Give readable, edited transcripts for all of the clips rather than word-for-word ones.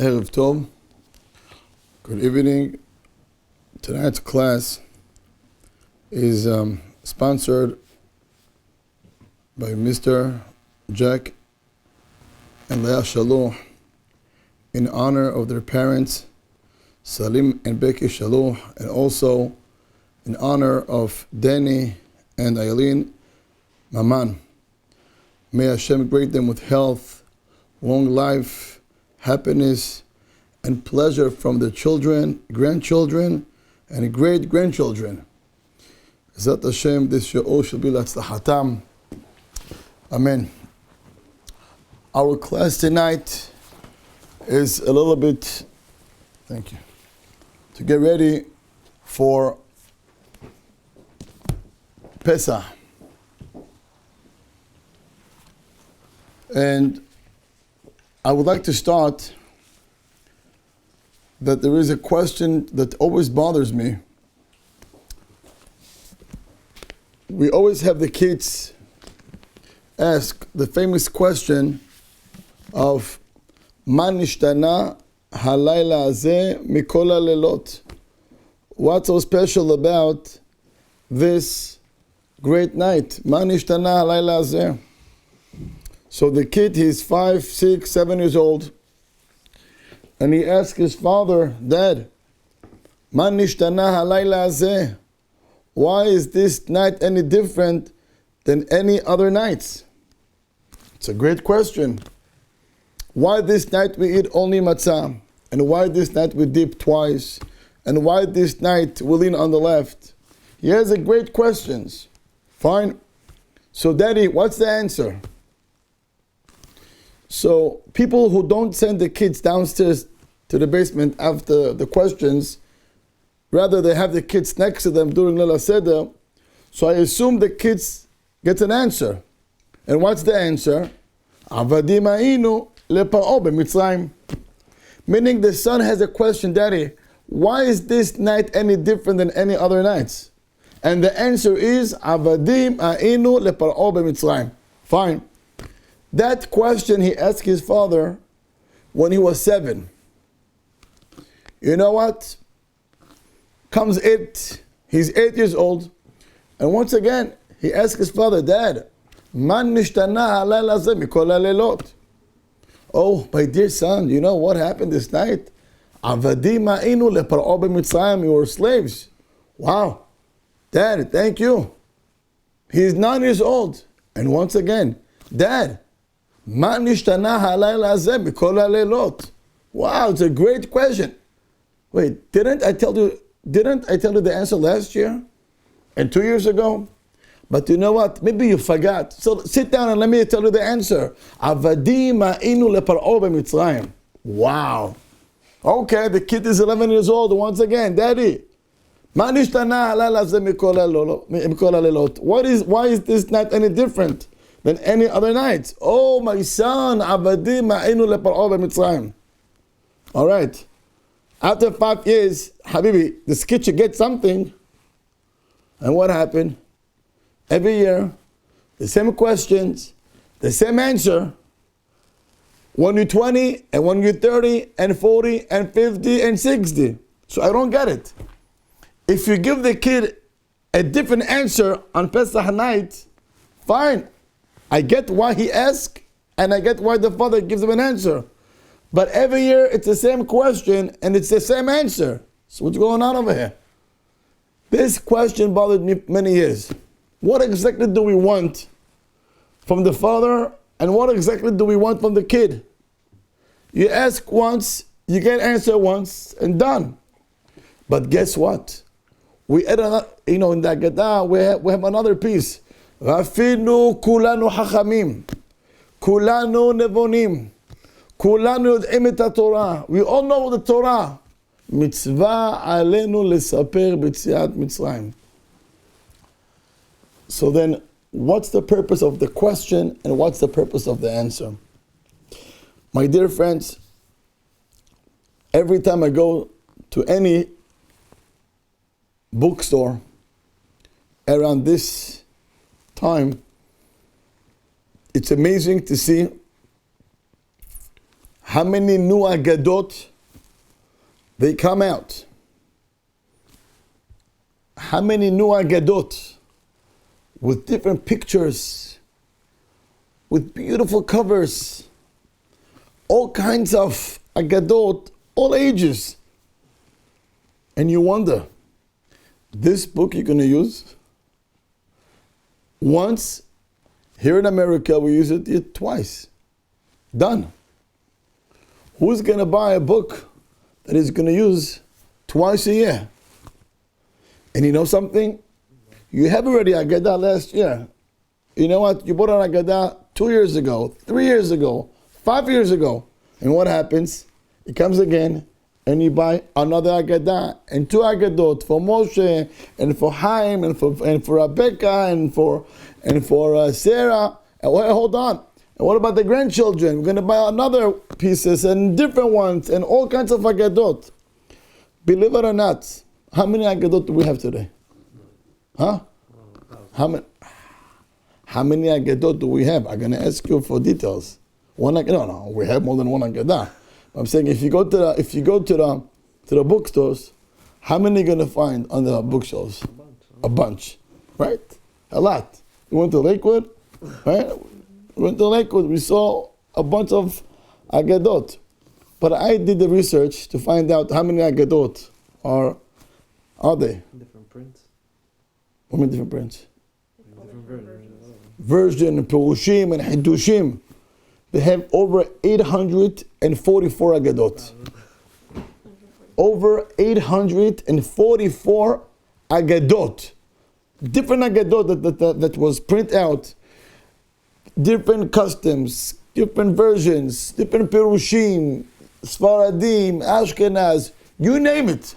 Erev Tov. Good evening. Tonight's class is sponsored by Mr. Jack and Leah Chalouh in honor of their parents, Salim and Becky Chalouh, and also in honor of Danny and Eileen, Mamane. May Hashem grant them with health, long life, happiness, and pleasure from their children, grandchildren, and great-grandchildren. Zat Hashem, this shiur shall be l'hatzlachatam. Amen. Our class tonight is a little bit, thank you, to get ready for Pesach. And I would like to start that there is a question that always bothers me. We always have the kids ask the famous question of Ma nishtana halayla hazeh mikol halelot. What's so special about this great night? Ma nishtana halayla hazeh. So the kid, he's 5, 6, 7 years old, and he asks his father, Dad, Ma nishtana halayla hazeh? Why is this night any different than any other nights? It's a great question. Why this night we eat only matzah? And why this night we dip twice? And why this night we lean on the left? He has a great questions. Fine. So Daddy, what's the answer? So people who don't send the kids downstairs to the basement after the questions, rather they have the kids next to them during Leila Seder, so I assume the kids get an answer. And what's the answer? Avadim hayinu leparo b'Mitzrayim. Meaning the son has a question, Daddy, why is this night any different than any other nights? And the answer is Avadim hayinu leparo b'Mitzrayim. Fine. That question he asked his father when he was 7. You know what? Comes 8, he's 8 years old, and once again, he asked his father, Dad, Man nishtana halayla hazeh mikol halelot. Oh, my dear son, you know what happened this night? Avadim hayinu leparo b'Mitzrayim, you were slaves. Wow. Dad, thank you. He's 9 years old, and once again, Dad, Ma nishtana halayla hazeh mikol halelot. Wow, it's a great question. Wait, didn't I tell you the answer last year and 2 years ago? But you know what? Maybe you forgot. So sit down and let me tell you the answer. Avadim hayinu leparo b'Mitzrayim. Wow. Okay, the kid is 11 years old. Once again, Daddy, Ma nishtana halayla hazeh mikol halelot. Why is this night any different than any other night? Oh, my son, Avadim hayinu leparo b'Mitzrayim. All right. After 5 years, Habibi, this kid should get something. And what happened? Every year, the same questions, the same answer. When you're 20, and when you're 30, and 40, and 50, and 60. So I don't get it. If you give the kid a different answer on Pesach night, fine. I get why he asked, and I get why the father gives him an answer. But every year it's the same question and it's the same answer. So what's going on over here? This question bothered me many years. What exactly do we want from the father and what exactly do we want from the kid? You ask once, you get answer once and done. But guess what? We add another, in the Agadah we have another piece. Rafinu kulanu hachamim, kulanu nevonim. כולנו יודעים את התורה. We all know the Torah. מצווה עלינו לספר ביציאת מצרים. So then, what's the purpose of the question and what's the purpose of the answer? My dear friends, every time I go to any bookstore around this time, it's amazing to see how many new Agadot they come out. How many new Agadot with different pictures, with beautiful covers, all kinds of Agadot, all ages. And you wonder, this book you're going to use once. Here in America, we use it twice. Done. Who's going to buy a book that he's going to use twice a year? And you know something? You have already Agadah last year. You know what? You bought an Agadah 2 years ago, 3 years ago, 5 years ago. And what happens? It comes again, and you buy another Agadah and 2 Agadot for Moshe and for Chaim and for Rebecca and for Sarah. And hold on. And what about the grandchildren? We're going to buy another pieces and different ones and all kinds of Agadot. Believe it or not, how many Agadot do we have today? Huh? How many Agadot do we have? I'm going to ask you for details. No, we have more than one Agadah. I'm saying if you go to the bookstores, how many are you going to find on the bookshelves? A bunch, right? A lot. We went to Lakewood, right? We went to Lakewood. We saw a bunch of Agadot. But I did the research to find out how many Agadot are they. Different prints. What mean different prints? Different versions. Version, Perushim, and Hidushim. They have over 844 Agadot. Over 844 Agadot. Different Agadot that was printed out. Different customs, different versions, different Perushim, Sfaradim, Ashkenaz, you name it.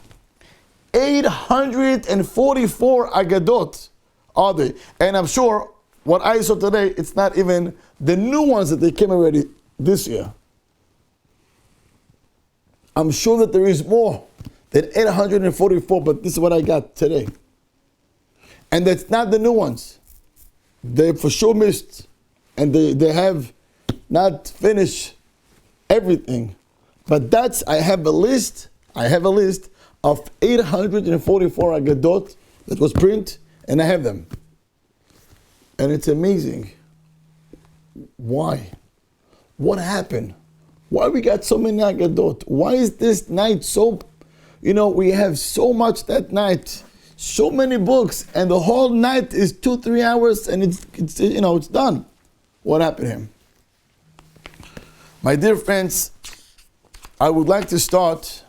844 Agadot are they. And I'm sure what I saw today, it's not even the new ones that they came already this year. I'm sure that there is more than 844, but this is what I got today. And that's not the new ones. They for sure missed, and they have not finished everything. But I have a list of 844 Agadot that was printed, and I have them. And it's amazing. Why? What happened? Why we got so many Agadot? Why is this night so, we have so much that night, so many books, and the whole night is 2-3 hours, and it's done. What happened to him? My dear friends, I would like to start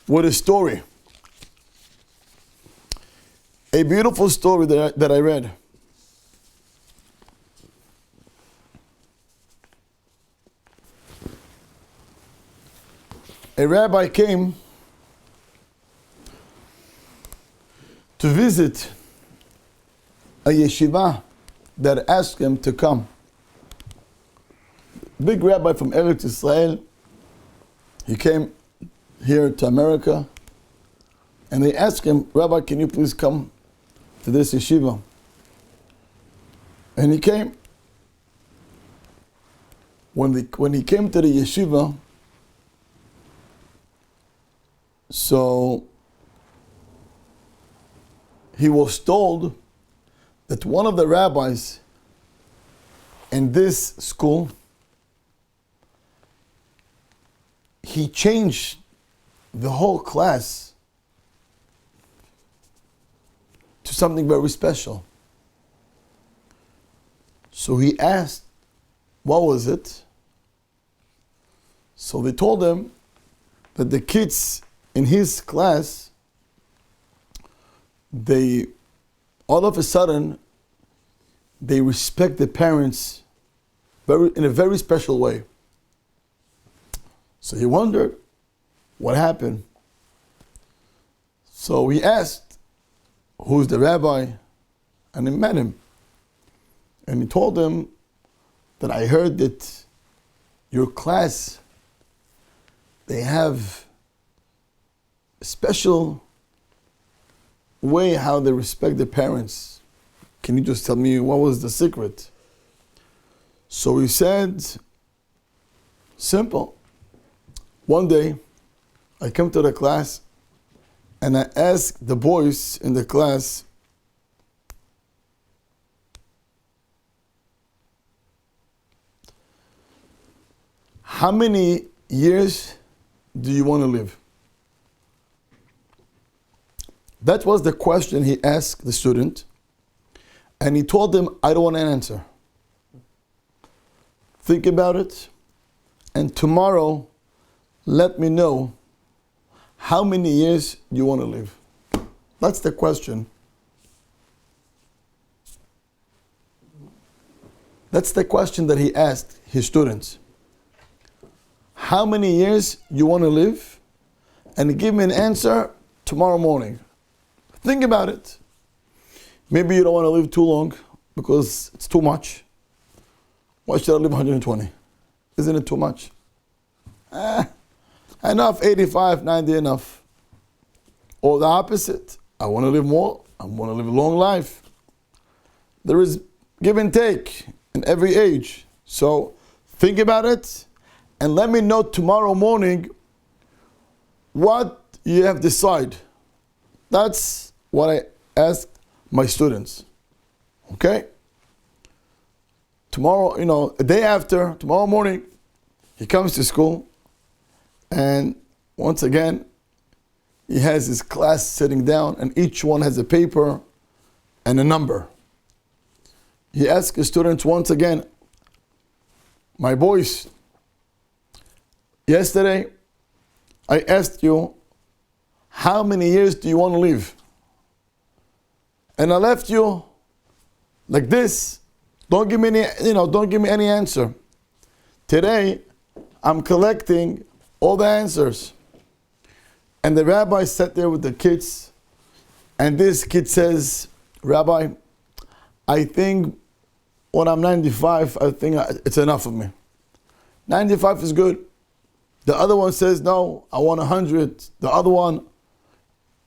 with a story. A beautiful story that I read. A rabbi came to visit a yeshiva that asked him to come. Big rabbi from Eretz Israel. He came here to America, and they asked him, Rabbi, can you please come to this yeshiva? And he came. When he came to the yeshiva, so he was told that one of the rabbis in this school, he changed the whole class to something very special. So he asked, what was it? So they told him that the kids in his class, they all of a sudden they respect the parents in a very special way. So he wondered what happened. So he asked, who's the rabbi? And he met him. And he told him that I heard that your class, they have a special way how they respect their parents. Can you just tell me what was the secret? So he said Simple. One day, I came to the class and I asked the boys in the class, how many years do you want to live? That was the question he asked the student, and he told them, I don't want an answer. Think about it, and tomorrow let me know how many years you want to live. That's the question. That's the question that he asked his students. How many years you want to live? And give me an answer tomorrow morning. Think about it. Maybe you don't want to live too long because it's too much. Why should I live 120? Isn't it too much? Enough, 85, 90, enough. Or the opposite. I want to live more. I want to live a long life. There is give and take in every age. So think about it and let me know tomorrow morning what you have decided. That's what I asked my students. Okay? Tomorrow, a day after, tomorrow morning, he comes to school, and once again, he has his class sitting down, and each one has a paper and a number. He asks his students once again, my boys, yesterday I asked you, how many years do you want to live? And I left you like this. Don't give me any answer. Today, I'm collecting all the answers. And the rabbi sat there with the kids, and this kid says, Rabbi, I think when I'm 95, I think it's enough of me. 95 is good. The other one says, no, I want 100. The other one,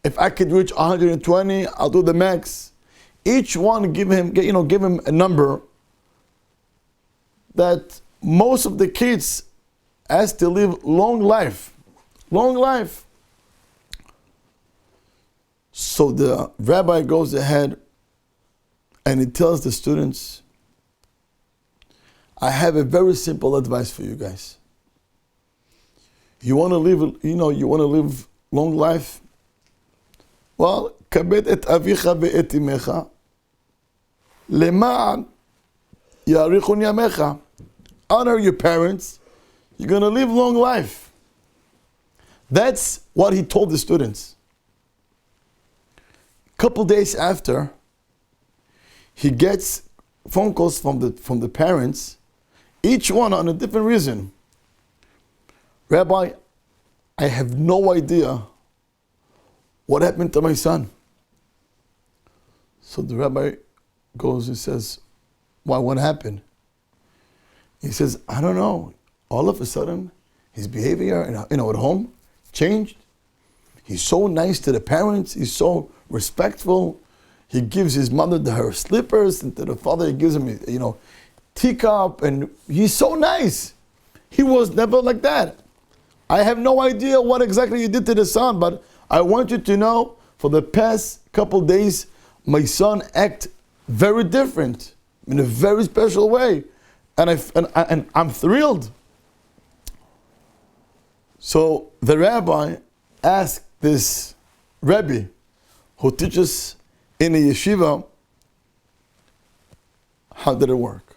if I could reach 120, I'll do the max. Each one give him a number that most of the kids has to live long life. Long life. So the rabbi goes ahead and he tells the students, I have a very simple advice for you guys. You want to live long life? Well, kabed et avicha ve'et imecha, lema'an yarichun yamecha. Honor your parents. You're going to live long life. That's what he told the students. A couple days after, he gets phone calls from the parents, each one on a different reason. Rabbi, I have no idea what happened to my son. So the rabbi goes and says, why, what happened? He says, I don't know. All of a sudden, his behavior at home changed. He's so nice to the parents. He's so respectful. He gives his mother her slippers, and to the father he gives him, teacup, and he's so nice. He was never like that. I have no idea what exactly you did to the son, but I want you to know, for the past couple days, my son act very different, in a very special way, and I'm thrilled. So the rabbi asked this Rebbe, who teaches in a yeshiva, how did it work?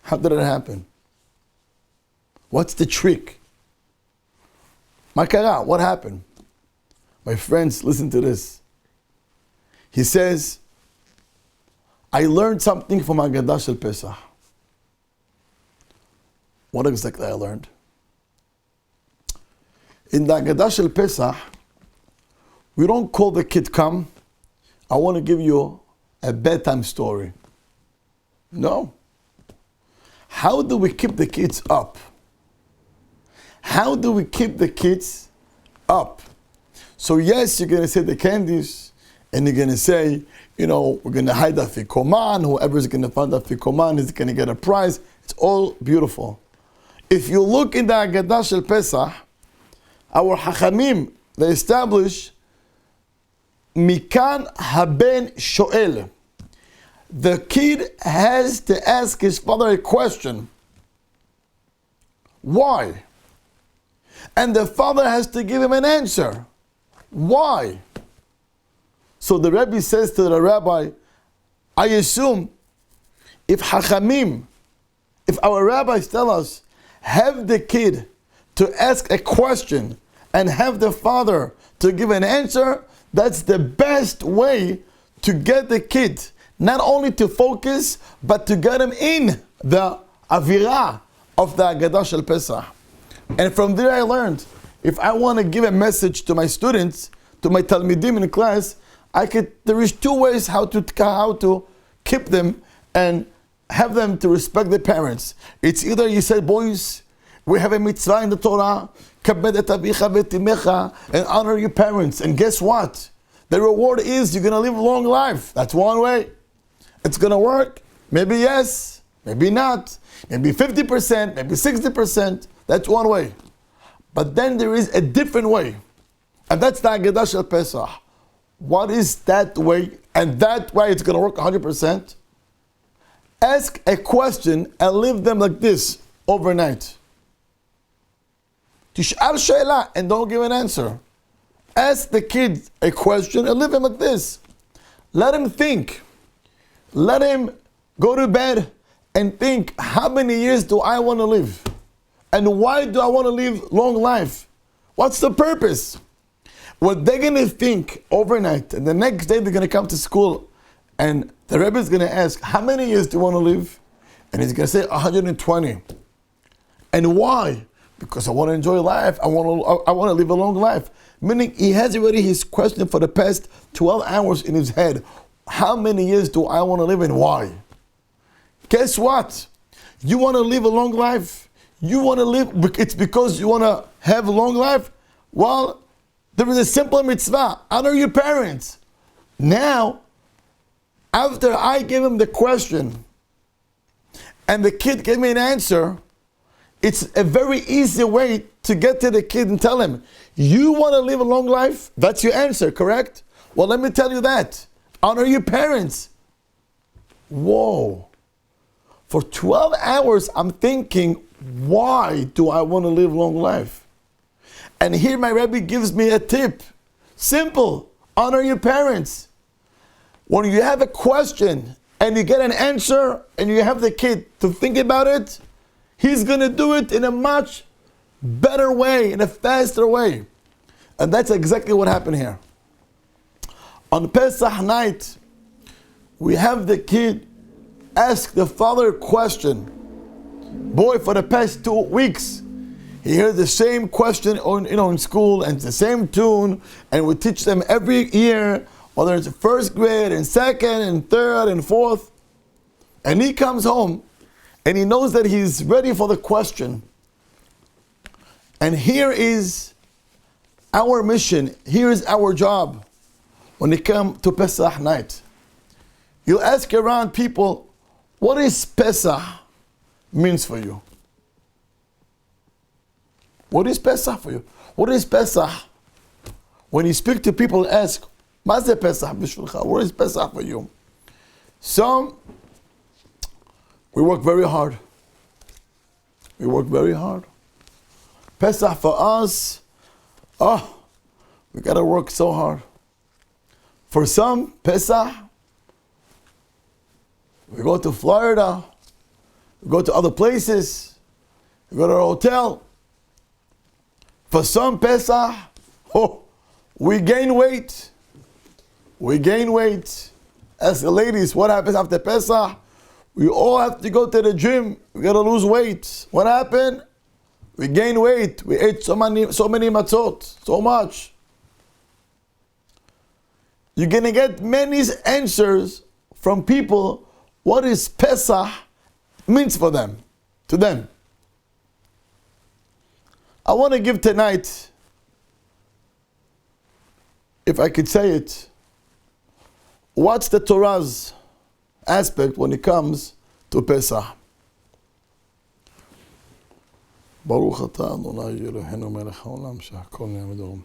How did it happen? What's the trick? Makara, what happened? My friends, listen to this. He says, I learned something from Haggadah shel Pesach. What exactly I learned? In the Haggadah shel Pesach, we don't call the kid come, I want to give you a bedtime story. No. How do we keep the kids up? How do we keep the kids up? So yes, you're going to say the candies, and you're going to say, we're going to hide the afikoman, whoever's going to find the afikoman is going to get a prize. It's all beautiful. if you look in the Haggadah Shel Pesach, our Chachamim, they establish Mikan haben shoel. The kid has to ask his father a question. Why? And the father has to give him an answer. Why? So the Rebbe says to the rabbi, I assume if Hachamim, if our rabbis tell us, have the kid to ask a question and have the father to give an answer, that's the best way to get the kid not only to focus, but to get him in the avirah of the Haggadah Shel Pesach. And from there I learned, if I want to give a message to my students, to my talmidim in class, there is two ways how to keep them and have them to respect their parents. It's either you say, boys, we have a mitzvah in the Torah, kabed et avicha v'et imecha, and honor your parents. And guess what? The reward is you're going to live a long life. That's one way. It's going to work. Maybe yes, maybe not. Maybe 50%, maybe 60%. That's one way. But then there is a different way. And that's the Haggadah Shel Pesach. What is that way? And that way it's going to work 100%. Ask a question and leave them like this overnight. Tish'al she'ela and don't give an answer. Ask the kid a question and leave him like this. Let him think. Let him go to bed and think, how many years do I want to live? And why do I want to live long life? What's the purpose? What they're going to think overnight, and the next day they're going to come to school, and the Rebbe is going to ask, how many years do you want to live? And he's going to say 120. And why? Because I want to enjoy life. I want to live a long life. Meaning he has already his question for the past 12 hours in his head. How many years do I want to live and why? Guess what? You want to live a long life? You want to live, it's because you want to have a long life? Well, there is a simple mitzvah. Honor your parents. Now, after I gave him the question and the kid gave me an answer, it's a very easy way to get to the kid and tell him, you want to live a long life? That's your answer, correct? Well, let me tell you that. Honor your parents. Whoa. For 12 hours, I'm thinking, why do I want to live a long life? And here my Rebbe gives me a tip. Simple. Honor your parents. When you have a question and you get an answer and you have the kid to think about it, he's going to do it in a much better way, in a faster way. And that's exactly what happened here. On Pesach night, we have the kid ask the father a question. Boy, for the past 2 weeks, he hears the same question in school and it's the same tune, and we teach them every year, whether it's first grade and second and third and fourth. And he comes home and he knows that he's ready for the question. And here is our mission, here is our job when it comes to Pesach night. You ask around people, what is Pesach means for you? What is Pesach for you? What is Pesach? When you speak to people, ask, מה זה Pesach בשבילך? What is Pesach for you? So, we work very hard. We work very hard. Pesach for us, we gotta work so hard. For some, Pesach, we go to Florida, we go to other places, we go to a hotel. For some, Pesach, we gain weight. We gain weight. Ask the ladies, what happens after Pesach? We all have to go to the gym. We got to lose weight. What happened? We gain weight. We ate so many matzot, so much. You're going to get many answers from people what is Pesach means for them, to them. I want to give tonight, if I could say it, what's the Torah's aspect when it comes to Pesach. ברוך אתה אדוני אלוהינו מלך העולם שהכל נהיה בדורום.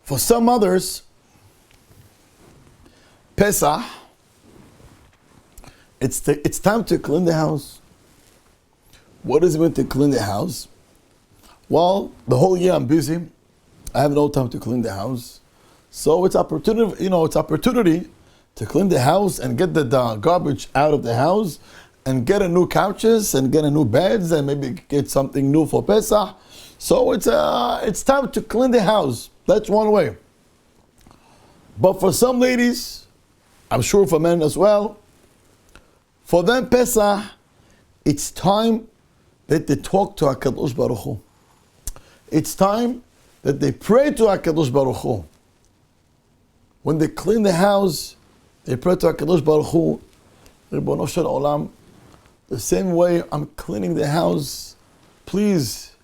For some others, Pesach, it's time to clean the house. What does it mean to clean the house? Well, the whole year I'm busy. I have no time to clean the house. So it's opportunity, it's opportunity to clean the house and get the garbage out of the house and get a new couches and get a new beds and maybe get something new for Pesach. So it's time to clean the house. That's one way. But for some ladies, I'm sure for men as well, for them Pesach, it's time that they talk to HaKadosh Baruch Hu. It's time that they pray to HaKadosh Baruch Hu. When they clean the house, they pray to HaKadosh Baruch Hu, Ribono Shel Olam, the same way I'm cleaning the house, please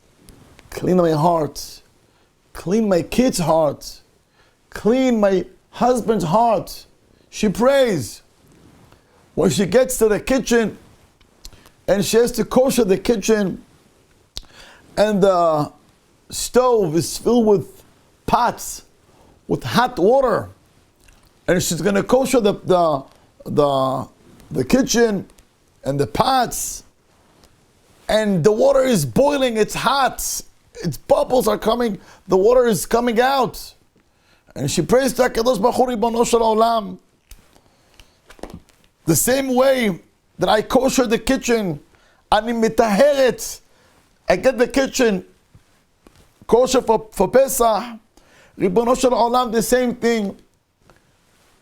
clean my heart, clean my kid's heart, clean my husband's heart. She prays. When she gets to the kitchen and she has to kosher the kitchen and the stove is filled with pots with hot water and she's going to kosher the kitchen and the pots and the water is boiling, it's hot, its bubbles are coming, the water is coming out. And she prays to HaKadosh Baruch Hu Ribono Shel Olam. The same way that I kosher the kitchen, ani mitaheret, I get the kitchen kosher for Pesach, Ribono Shel Olam, the same thing.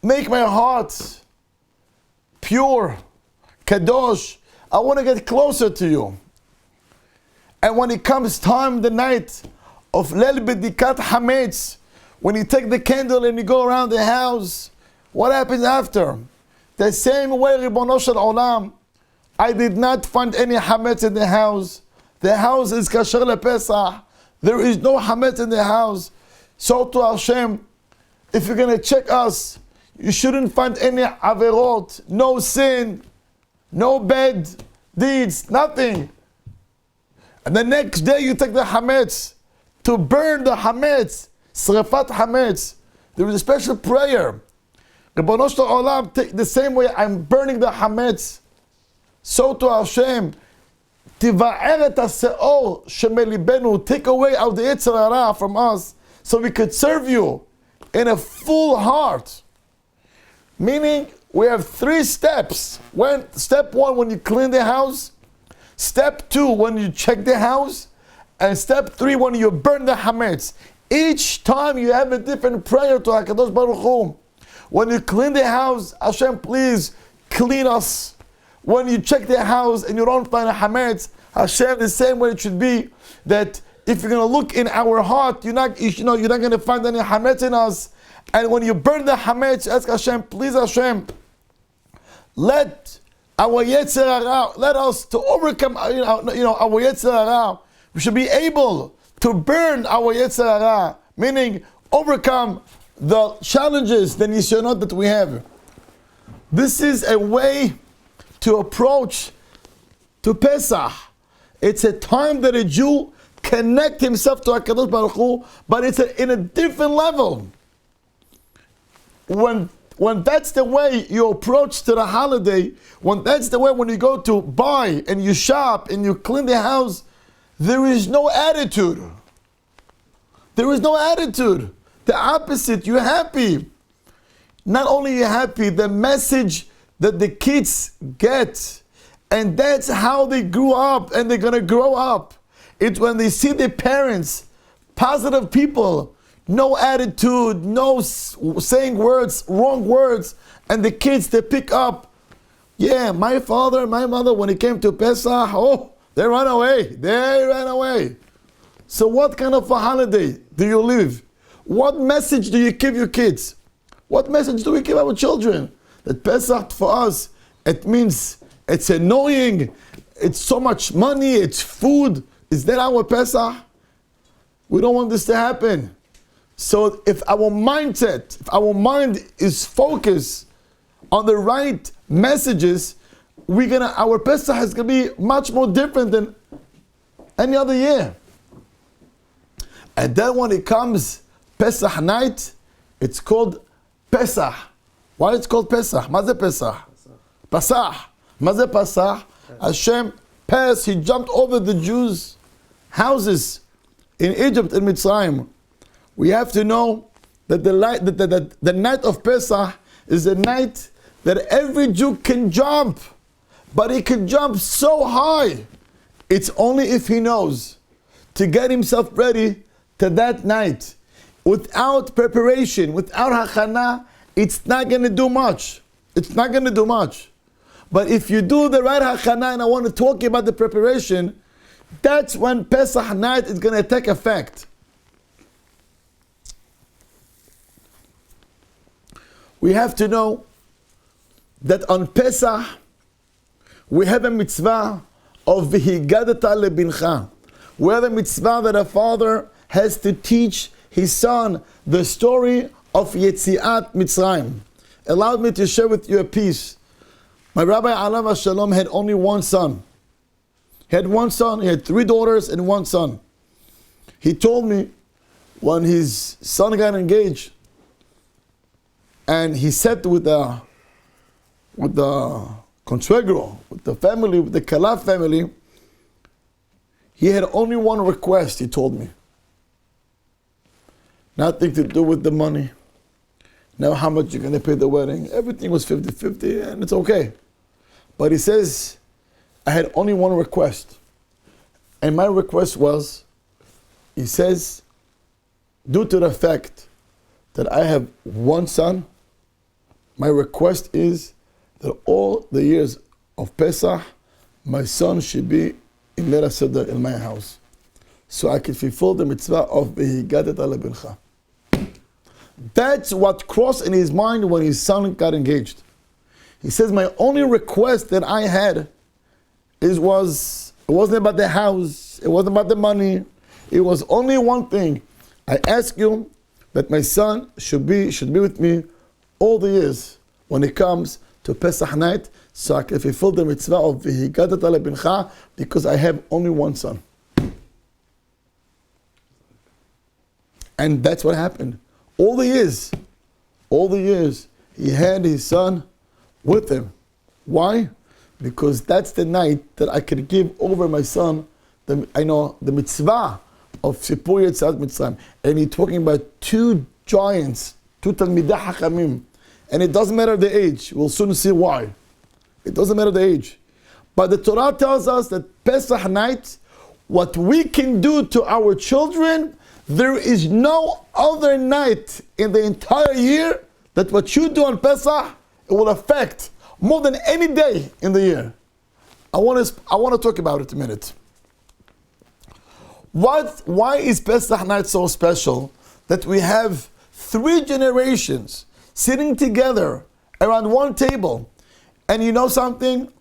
Make my heart pure, kadosh. I want to get closer to you. And when it comes time, the night of Leil B'dikat Hametz, when you take the candle and you go around the house, what happens after? The same way, Ribono Shel Olam, I did not find any Hametz in the house. The house is kasher lePesach. There is no Hametz in the house. So to Hashem, if you're going to check us, you shouldn't find any averot, no sin, no bad deeds, nothing. And the next day you take the Hametz to burn the Hametz, Srefat Hametz. There is a special prayer. Ribono Shel Olam, the same way I'm burning the Hametz, so to Hashem, Tiva'er et ha'seor shemelibenu, take away out the Yetzer Hara from us, so we could serve you in a full heart. Meaning, we have 3 steps. Step 1, when you clean the house. Step 2, when you check the house. And step 3, when you burn the Hametz. Each time you have a different prayer to HaKadosh Baruch Hu. When you clean the house, Hashem, please clean us. When you check the house and you don't find a Hametz, Hashem, the same way it should be, that if you're going to look in our heart, you're not going to find any Hametz in us. And when you burn the Hametz, ask Hashem, please Hashem, let our Yetzer Hara, let us to overcome our Yetzer Hara. We should be able to burn our Yetzer Hara, meaning overcome the challenges, the nisyonot that we have. This is a way to approach to Pesach. It's a time that a Jew connect himself to HaKadosh Baruch Hu, but it's in a different level. When that's the way you approach to the holiday, when that's the way when you go to buy and you shop and you clean the house, there is no attitude. There is no attitude. The opposite, you're happy. Not only you're happy, the message that the kids get, and that's how they grew up and they're going to grow up. It's when they see their parents, positive people, no attitude, no saying words, wrong words, and the kids, they pick up, yeah, my father, my mother, when it came to Pesach, they ran away. So what kind of a holiday do you live? What message do you give your kids? What message do we give our children? That Pesach for us, it means it's annoying, it's so much money, it's food. Is that our Pesach? We don't want this to happen. So if our mindset, if our mind is focused on the right messages, our Pesach is going to be much more different than any other year. And then when it comes Pesach night, it's called Pesach. Why it's called Pesach? Maze Pesach? Pesach. Maze Pesach? Hashem passed, he jumped over the Jews' houses in Egypt and Mitzrayim. We have to know that the night of Pesach is a night that every Jew can jump. But he can jump so high. It's only if he knows to get himself ready to that night. Without preparation, without hachana, it's not going to do much. It's not going to do much. But if you do the right hachana, and I want to talk about the preparation, that's when Pesach night is going to take effect. We have to know that on Pesach, we have a mitzvah of v'higadata lebincha. We have a mitzvah that a father has to teach his son the story of Yetziat Mitzrayim. Allow me to share with you a piece. My Rabbi Alav Shalom had only one son. He had one son, he had 3 daughters and 1 son. He told me when his son got engaged, and he said with the consuegro, with the family, with the Kehillah family, he had only one request, he told me. Nothing to do with the money. Now how much you're going to pay the wedding. Everything was 50-50 and it's okay. But he says, I had only one request. And my request was, he says, due to the fact that I have one son, my request is that all the years of Pesach, my son should be in Leah Seder in my house, so I can fulfill the mitzvah of v'higadata lebincha. That's what crossed in his mind when his son got engaged. He says, my only request that I had it wasn't about the house, it wasn't about the money, it was only one thing. I ask you that my son should be with me all the years when it comes to Pesach night, so I can fulfill the mitzvah of v'higadata lebincha, because I have only one son. And that's what happened. All the years, he had his son with him. Why? Because that's the night that I could give over my son the mitzvah of Sipur Yetziat Mitzrayim. And he's talking about 2 giants, 2 Talmidei Hachamim. And it doesn't matter the age. We'll soon see why. It doesn't matter the age. But the Torah tells us that Pesach night, what we can do to our children, there is no other night in the entire year that what you do on Pesach, it will affect more than any day in the year. I want to talk about it a minute. Why is Pesach night so special that we have 3 generations sitting together around one table? And you know something?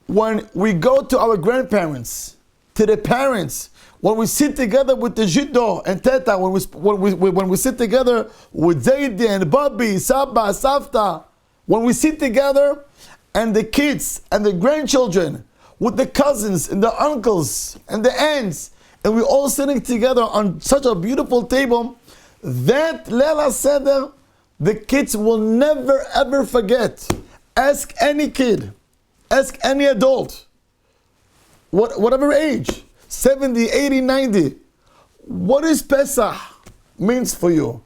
When we go to our grandparents, to the parents, when we sit together with the Jiddo and Teta, when we sit together with Zaidi and Bobby, Saba, Safta, when we sit together and the kids and the grandchildren with the cousins and the uncles and the aunts, and we're all sitting together on such a beautiful table, that Leah Seder, the kids will never ever forget. Ask any kid, ask any adult, whatever age, 70, 80, 90, what is Pesach means for you?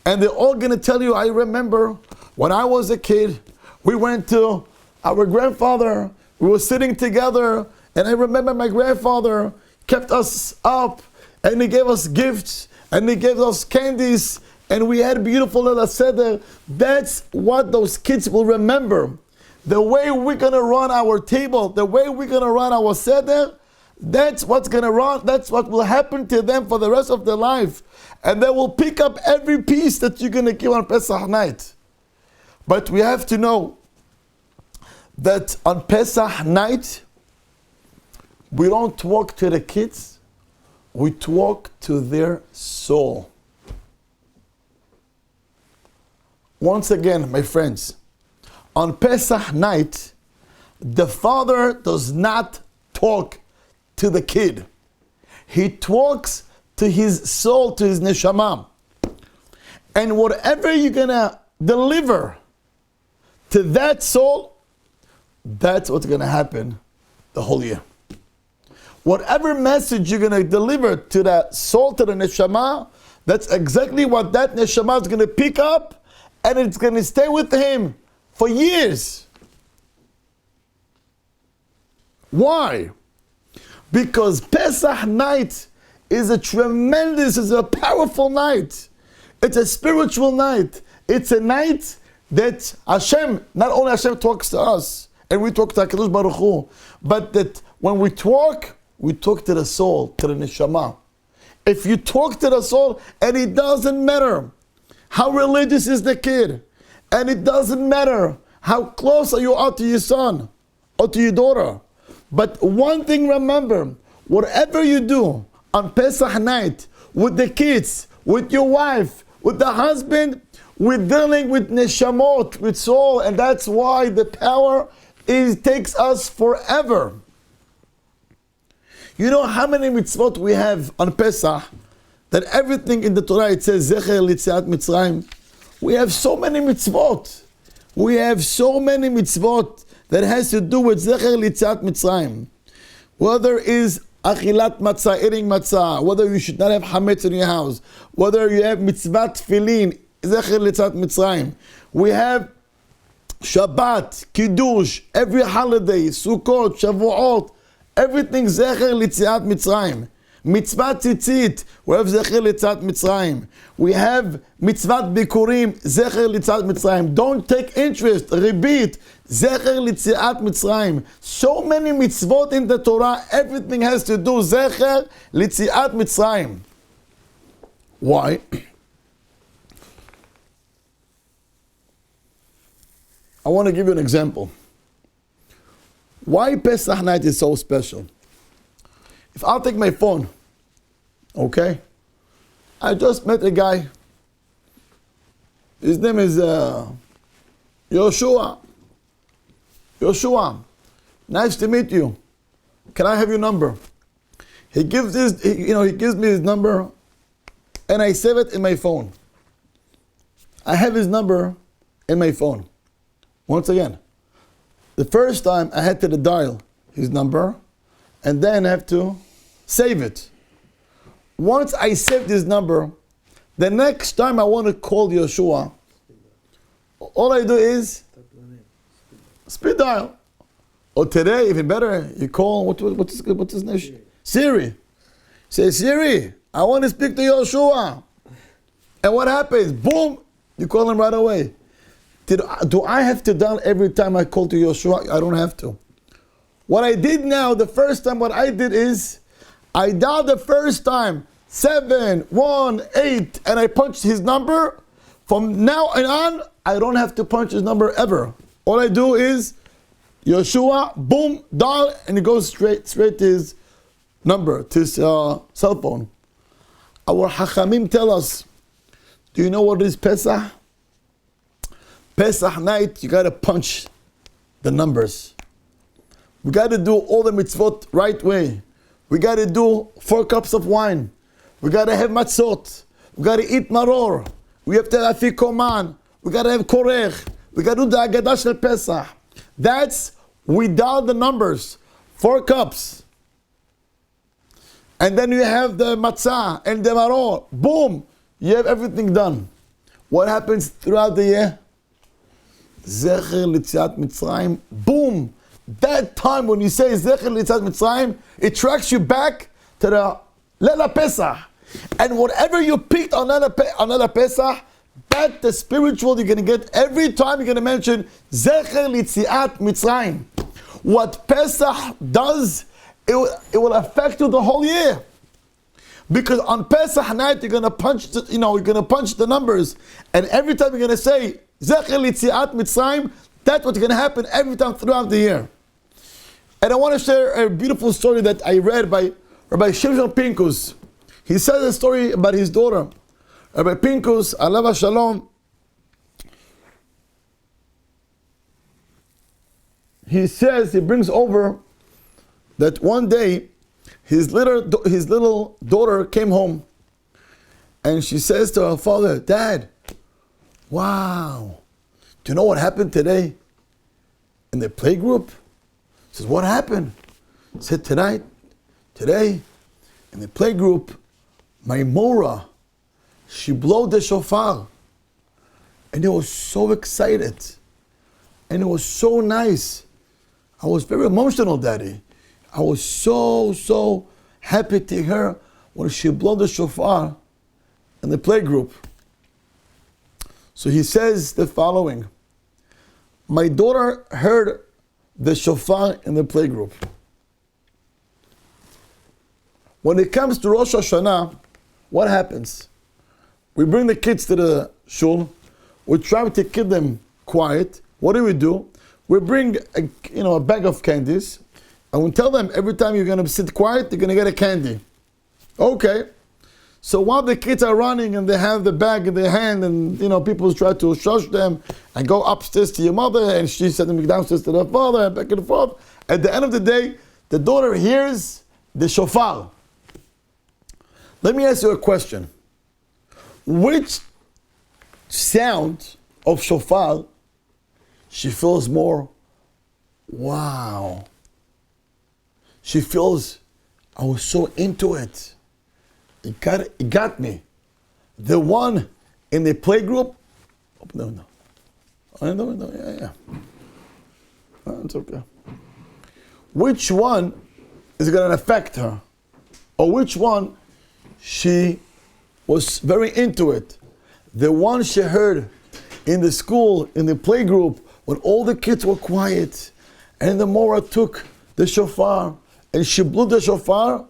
And they're all going to tell you, I remember when I was a kid, we went to our grandfather, we were sitting together, and I remember my grandfather kept us up, and he gave us gifts, and he gave us candies, and we had beautiful Leah Seder. That's what those kids will remember. The way we're going to run our table, the way we're going to run our Seder, that's what's going to run, that's what will happen to them for the rest of their life. And they will pick up every piece that you're going to give on Pesach night. But we have to know that on Pesach night, we don't talk to the kids, we talk to their soul. Once again, my friends, on Pesach night, the father does not talk to the kid. He talks to his soul, to his neshama. And whatever you're gonna deliver to that soul, that's what's gonna happen the whole year. Whatever message you're gonna deliver to that soul, to the neshama, that's exactly what that neshama is gonna pick up, and it's gonna stay with him for years. Why? Because Pesach night is a powerful night. It's a spiritual night. It's a night that Hashem, not only Hashem talks to us, and we talk to HaKadosh Baruch Hu, but that when we talk to the soul, to the neshama. If you talk to the soul, and it doesn't matter how religious is the kid, and it doesn't matter how close you are to your son or to your daughter, but one thing remember, whatever you do on Pesach night with the kids, with your wife, with the husband, we're dealing with neshamot, with soul, and that's why the power takes us forever. You know how many mitzvot we have on Pesach, that everything in the Torah it says Zecher Litziat Mitzrayim. We have so many mitzvot. We have so many mitzvot that has to do with Zecher Litziat Mitzrayim. Whether is achilat matzah, eating matzah, whether you should not have hametz in your house, whether you have mitzvat tefillin, Zecher Litziat Mitzrayim. We have Shabbat, Kiddush, every holiday, Sukkot, Shavuot, everything Zecher Litziat Mitzrayim. Mitzvat tzitzit, we have Zecher Litziat Mitzrayim. We have Mitzvat Bikurim, Zecher Litziat Mitzrayim. Don't take interest, repeat, Zecher Litziat Mitzrayim. So many mitzvot in the Torah, everything has to do Zecher Litziat Mitzrayim. Why? I want to give you an example. Why Pesach night is so special? If I'll take my phone, okay? I just met a guy. His name is Yoshua. Yoshua, nice to meet you. Can I have your number? He gives me his number, and I save it in my phone. I have his number in my phone. Once again, the first time I had to dial his number, and then I have to save it. Once I saved his number, the next time I want to call Yeshua, all I do is speed dial. Or today, even better, you call, what's his name? Siri. Say, Siri, I want to speak to Yeshua. And what happens? Boom, you call him right away. Do I have to dial every time I call to Yeshua? I don't have to. What I did now, the first time, what I did is, I dialed the first time, 718, and I punched his number. From now on, I don't have to punch his number ever. All I do is, Yeshua, boom, dial, and it goes straight to his number, to his cell phone. Our Hachamim tell us, do you know what is Pesach? Pesach night, you got to punch the numbers. We got to do all the mitzvot right way. We got to do 4 cups of wine. We got to have matzot. We got to eat maror. We have to have afikoman. We got to have korech. We got to do the Agadah Shel Pesach. That's, we dial the numbers. 4 cups. And then you have the matzah and the maror. Boom! You have everything done. What happens throughout the year? Zecher Litziat Mitzrayim. Boom! That time when you say Zecher Litziat Mitzrayim, it tracks you back to the Leila Pesach. And whatever you picked on Leila Pesach, that's the spiritual you're going to get every time you're going to mention Zecher Litziat Mitzrayim. What Pesach does, it will affect you the whole year. Because on Pesach night you're going to punch the numbers, and every time you're going to say Zecher Litziat Mitzrayim, that's what's going to happen every time throughout the year. And I want to share a beautiful story that I read by Rabbi Shimshon Pinkus. He says a story about his daughter. Rabbi Pinkus, alav shalom, he says, he brings over that one day his little daughter came home and she says to her father, Dad, wow, do you know what happened today in the playgroup? He says, what happened? He said, today, in the playgroup, my Mora, she blew the shofar. And it was so excited. And it was so nice. I was very emotional, Daddy. I was so happy to hear when she blew the shofar in the playgroup. So he says the following. My daughter heard the shofar in the playgroup. When it comes to Rosh Hashanah, what happens? We bring the kids to the shul. We try to keep them quiet. What do? We bring a bag of candies, and we tell them every time you're going to sit quiet, you're going to get a candy. Okay. So while the kids are running and they have the bag in their hand, and people try to shush them and go upstairs to your mother, and she sends them downstairs to their father, and back and forth. At the end of the day, the daughter hears the shofar. Let me ask you a question. Which sound of shofar she feels more, wow. She feels, I was so into it. It got me. The one in the playgroup, open the window. Open the window, yeah. Oh, it's okay. Which one is going to affect her? Or which one she was very into it? The one she heard in the school, in the playgroup, when all the kids were quiet, and the Mora took the shofar, and she blew the shofar,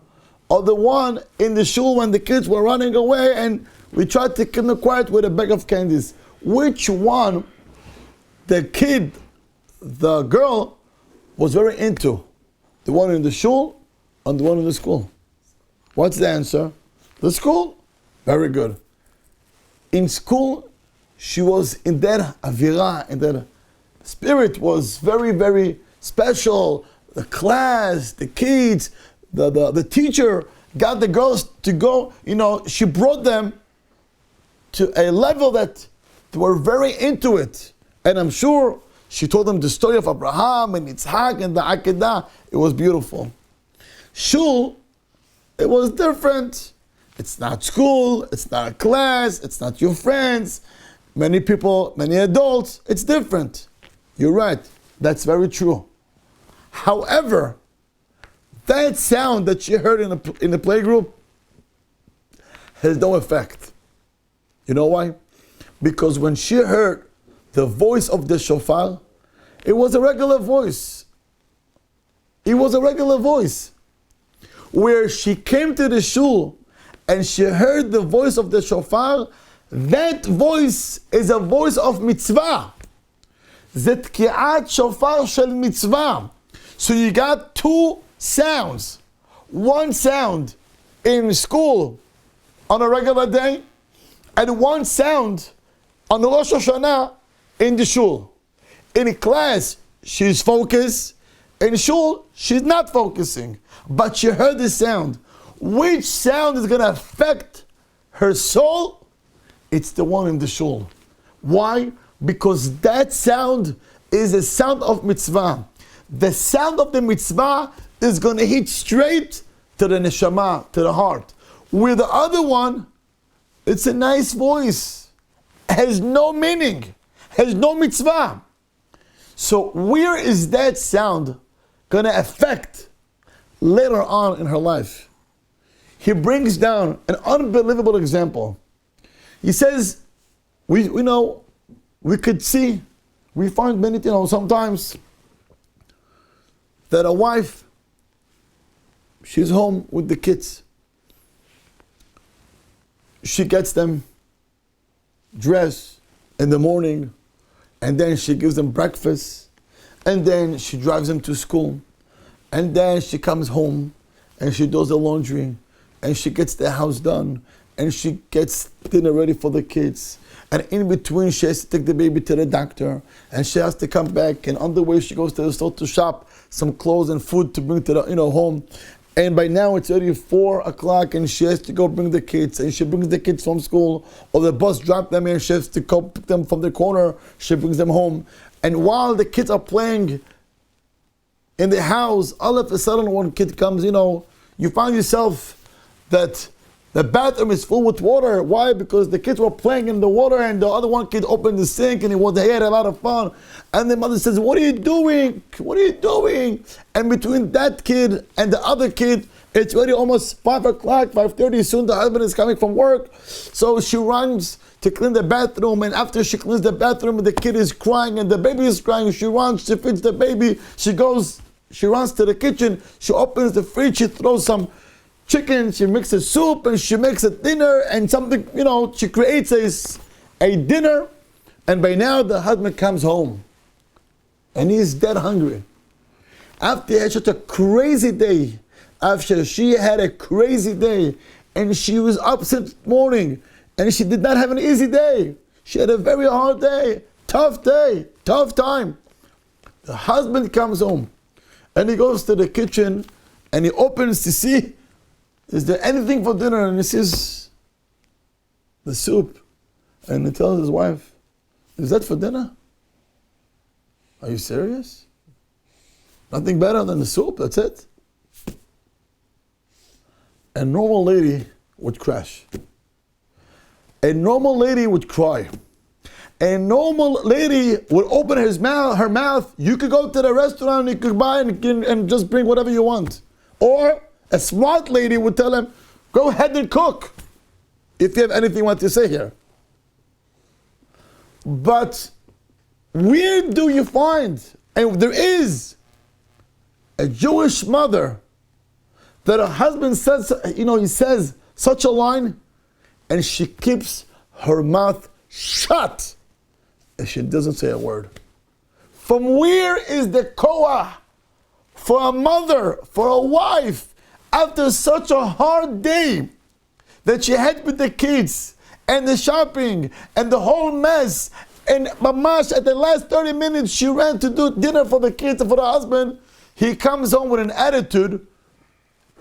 or the one in the shul when the kids were running away, and we tried to keep them quiet with a bag of candies. Which one the girl, was very into? The one in the shul, or the one in the school? What's the answer? The school? Very good. In school, she was in that avira, in that spirit was very, very special. The class, the kids, the teacher got the girls to go, she brought them to a level that they were very into it. And I'm sure she told them the story of Abraham and Yitzhak and the Akedah. It was beautiful. Shul, it was different. It's not school, it's not a class, it's not your friends, many people, many adults, it's different. You're right, that's very true. However, that sound that she heard in the playgroup has no effect. You know why? Because when she heard the voice of the shofar, it was a regular voice. It was a regular voice. Where she came to the shul and she heard the voice of the shofar, that voice is a voice of mitzvah. זה תקיעת שופר של מצווה. So you got two sounds. One sound in school on a regular day, and one sound on the Rosh Hashanah in the shul. In class, she's focused. In shul, she's not focusing. But she heard the sound. Which sound is going to affect her soul? It's the one in the shul. Why? Because that sound is a sound of mitzvah. The sound of the mitzvah is going to hit straight to the neshama, to the heart. With the other one, it's a nice voice. Has no meaning. Has no mitzvah. So where is that sound going to affect later on in her life? He brings down an unbelievable example. He says, we could see, we find many, sometimes that a wife, she's home with the kids. She gets them dressed in the morning, and then she gives them breakfast, and then she drives them to school. And then she comes home and she does the laundry and she gets the house done and she gets dinner ready for the kids. And in between, she has to take the baby to the doctor and she has to come back. And on the way, she goes to the store to shop some clothes and food to bring to the home. And by now, it's already 4 o'clock and she has to go bring the kids. And she brings the kids from school or the bus drops them and she has to go pick them from the corner. She brings them home. And while the kids are playing in the house, all of a sudden one kid comes, you find yourself that the bathroom is full with water. Why? Because the kids were playing in the water and the other one kid opened the sink and he had a lot of fun. And the mother says, what are you doing? What are you doing? And between that kid and the other kid, it's already almost 5 o'clock, 5:30. Soon the husband is coming from work. So she runs to clean the bathroom. And after she cleans the bathroom, the kid is crying and the baby is crying. She runs, she feeds the baby. She runs to the kitchen. She opens the fridge. She throws some chicken, she makes a soup, and she makes a dinner, and something, she creates a dinner, and by now the husband comes home, and he's dead hungry. After he had such a crazy day, after she had a crazy day, and she was up since morning, and she did not have an easy day. She had a very hard day, tough time. The husband comes home, and he goes to the kitchen, and he opens to see, is there anything for dinner? And he says, the soup. And he tells his wife, is that for dinner? Are you serious? Nothing better than the soup, that's it? A normal lady would crash. A normal lady would cry. A normal lady would open her mouth. You could go to the restaurant, you could buy and just bring whatever you want. Or a smart lady would tell him, go ahead and cook, if you have anything you want to say here. But where do you find, and there is a Jewish mother, that her husband says, he says such a line, and she keeps her mouth shut, and she doesn't say a word. From where is the koah for a mother, for a wife, after such a hard day that she had with the kids and the shopping and the whole mess, and mamash at the last 30 minutes she ran to do dinner for the kids and for the husband, he comes home with an attitude.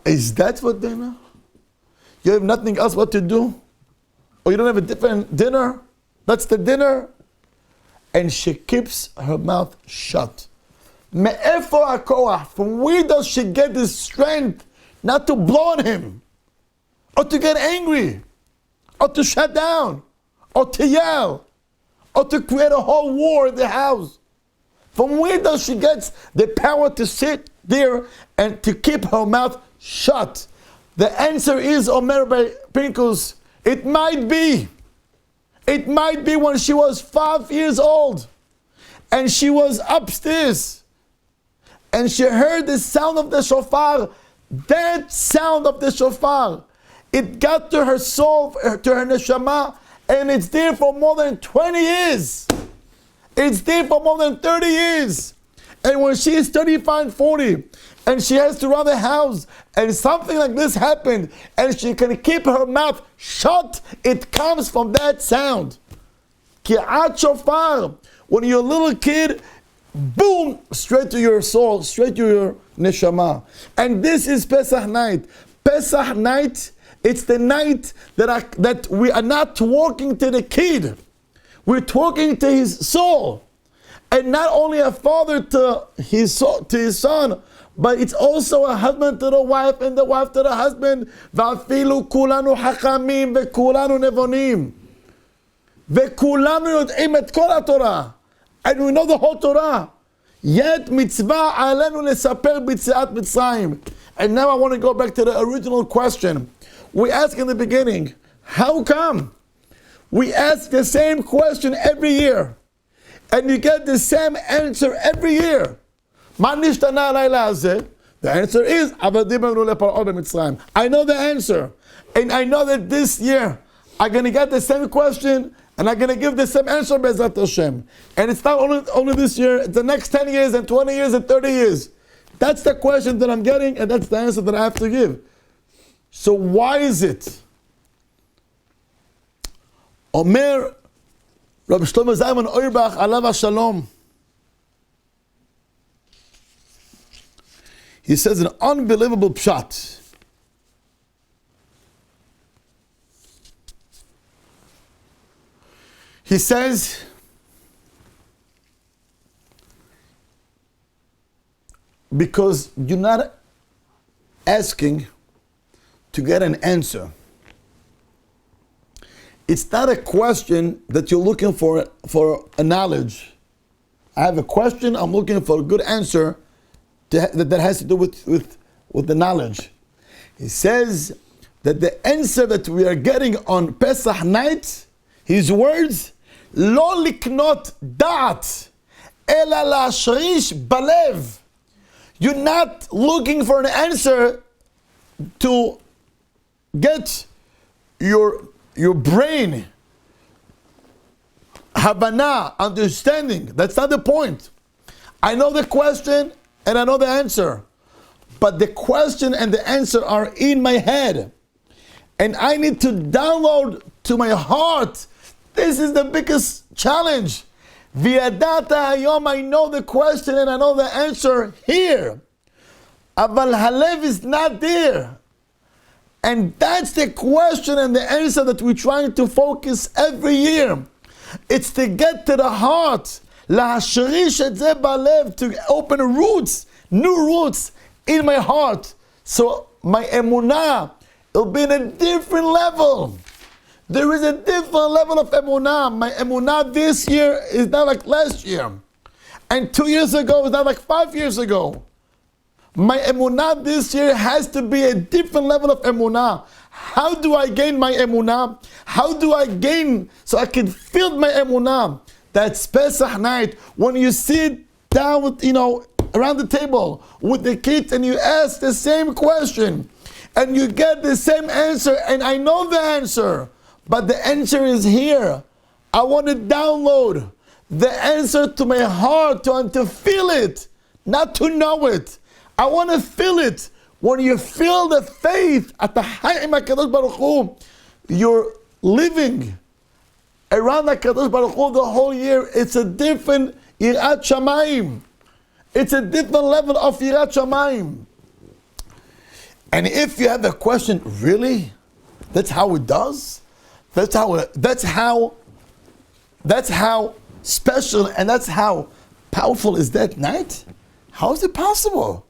Is that for dinner? You have nothing else what to do? Or you don't have a different dinner? That's the dinner? And she keeps her mouth shut. Me'efo hakoach? From where does she get this strength not to blow on him, or to get angry, or to shut down, or to yell, or to create a whole war in the house? From where does she get the power to sit there and to keep her mouth shut? The answer is, Omer by Pinkus, it might be when she was 5 years old, and she was upstairs, and she heard the sound of the shofar. That sound of the shofar, it got to her soul, to her neshama, and it's there for more than 20 years. It's there for more than 30 years. And when she is 35, 40, and she has to run the house, and something like this happened, and she can keep her mouth shut, it comes from that sound. Ki'at shofar. When you're a little kid, boom, straight to your soul, straight to your neshama. And this is Pesach night. Pesach night, it's the night that we are not talking to the kid. We're talking to his soul. And not only a father to his son, but it's also a husband to the wife and the wife to the husband. Va'afilu kulanu hakamim vekulanu nevonim. Vekulanu yod'im et kol haTorah. And we know the whole Torah. Yet mitzvah alenu lesaper b'tziat Mitzrayim. And now I want to go back to the original question. We asked in the beginning, how come? We ask the same question every year, and you get the same answer every year. Ma nishtana halayla hazeh? The answer is, avadim avnu lepar'ah b'Mitzrayim. I know the answer, and I know that this year I'm going to get the same question, and I'm going to give the same answer, Be'ezrat Hashem. And it's not only this year, it's the next 10 years, and 20 years, and 30 years. That's the question that I'm getting, and that's the answer that I have to give. So why is it? Omer Rabbi Shlomo Zalman Auerbach alav hashalom. He says an unbelievable pshat. He says, because you're not asking to get an answer. It's not a question that you're looking for a knowledge. I have a question, I'm looking for a good answer that has to do with the knowledge. He says that the answer that we are getting on Pesach night, his words, לא לקנות דעת, אלא להשריש בלב. You're not looking for an answer to get your brain, Havana, understanding. That's not the point. I know the question and I know the answer. But the question and the answer are in my head. And I need to download to my heart. This is the biggest challenge. V'yadata hayom, I know the question and I know the answer here. Aval halev is not there. And that's the question and the answer that we're trying to focus every year. It's to get to the heart. Lahashrish et ze balev, to open roots, new roots in my heart. So my emunah will be in a different level. There is a different level of emunah. My emunah this year is not like last year. And 2 years ago is not like 5 years ago. My emunah this year has to be a different level of emunah. How do I gain my emunah? How do I gain so I can feel my emunah? That's Pesach night when you sit down with, around the table with the kids and you ask the same question and you get the same answer, and I know the answer, but the answer is here. I want to download the answer to my heart to feel it, not to know it. I want to feel it. When you feel the faith at the Hayim HaKadosh Baruch Hu, you're living around HaKadosh Baruch Hu the whole year. It's a different Yirat Shamayim. It's a different level of Yirat Shamayim. And if you have a question, really? That's how it does? That's how special and that's how powerful is that night? How is it possible?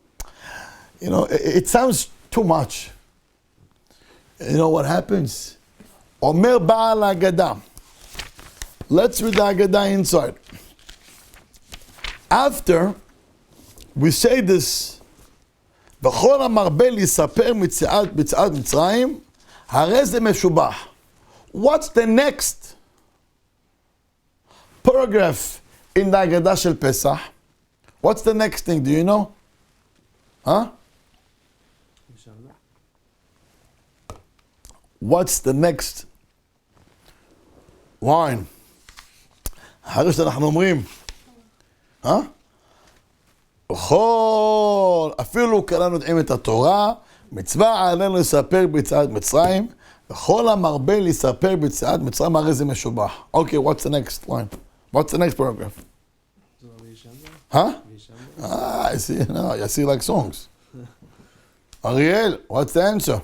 It sounds too much. You know what happens? Omer Ba'al Haggadah. Let's read the Haggadah inside. After we say this, וכל המרבה לספר מצעד מצרים, הרי זה משובח. What's the next paragraph in the Haggadah shel Pesach? What's the next thing? Do you know? Huh? What's the next line? אחרי שאנחנו אומרים, אפילו קראנו יודעים את התורה, מצווה עלינו לספר ביציאת מצרים, וכל המרבה לספר ביציאת מצרים, הרי זה משובח. Okay, what's the next line? What's the next paragraph? Huh? I see like songs. Ariel, what's the answer?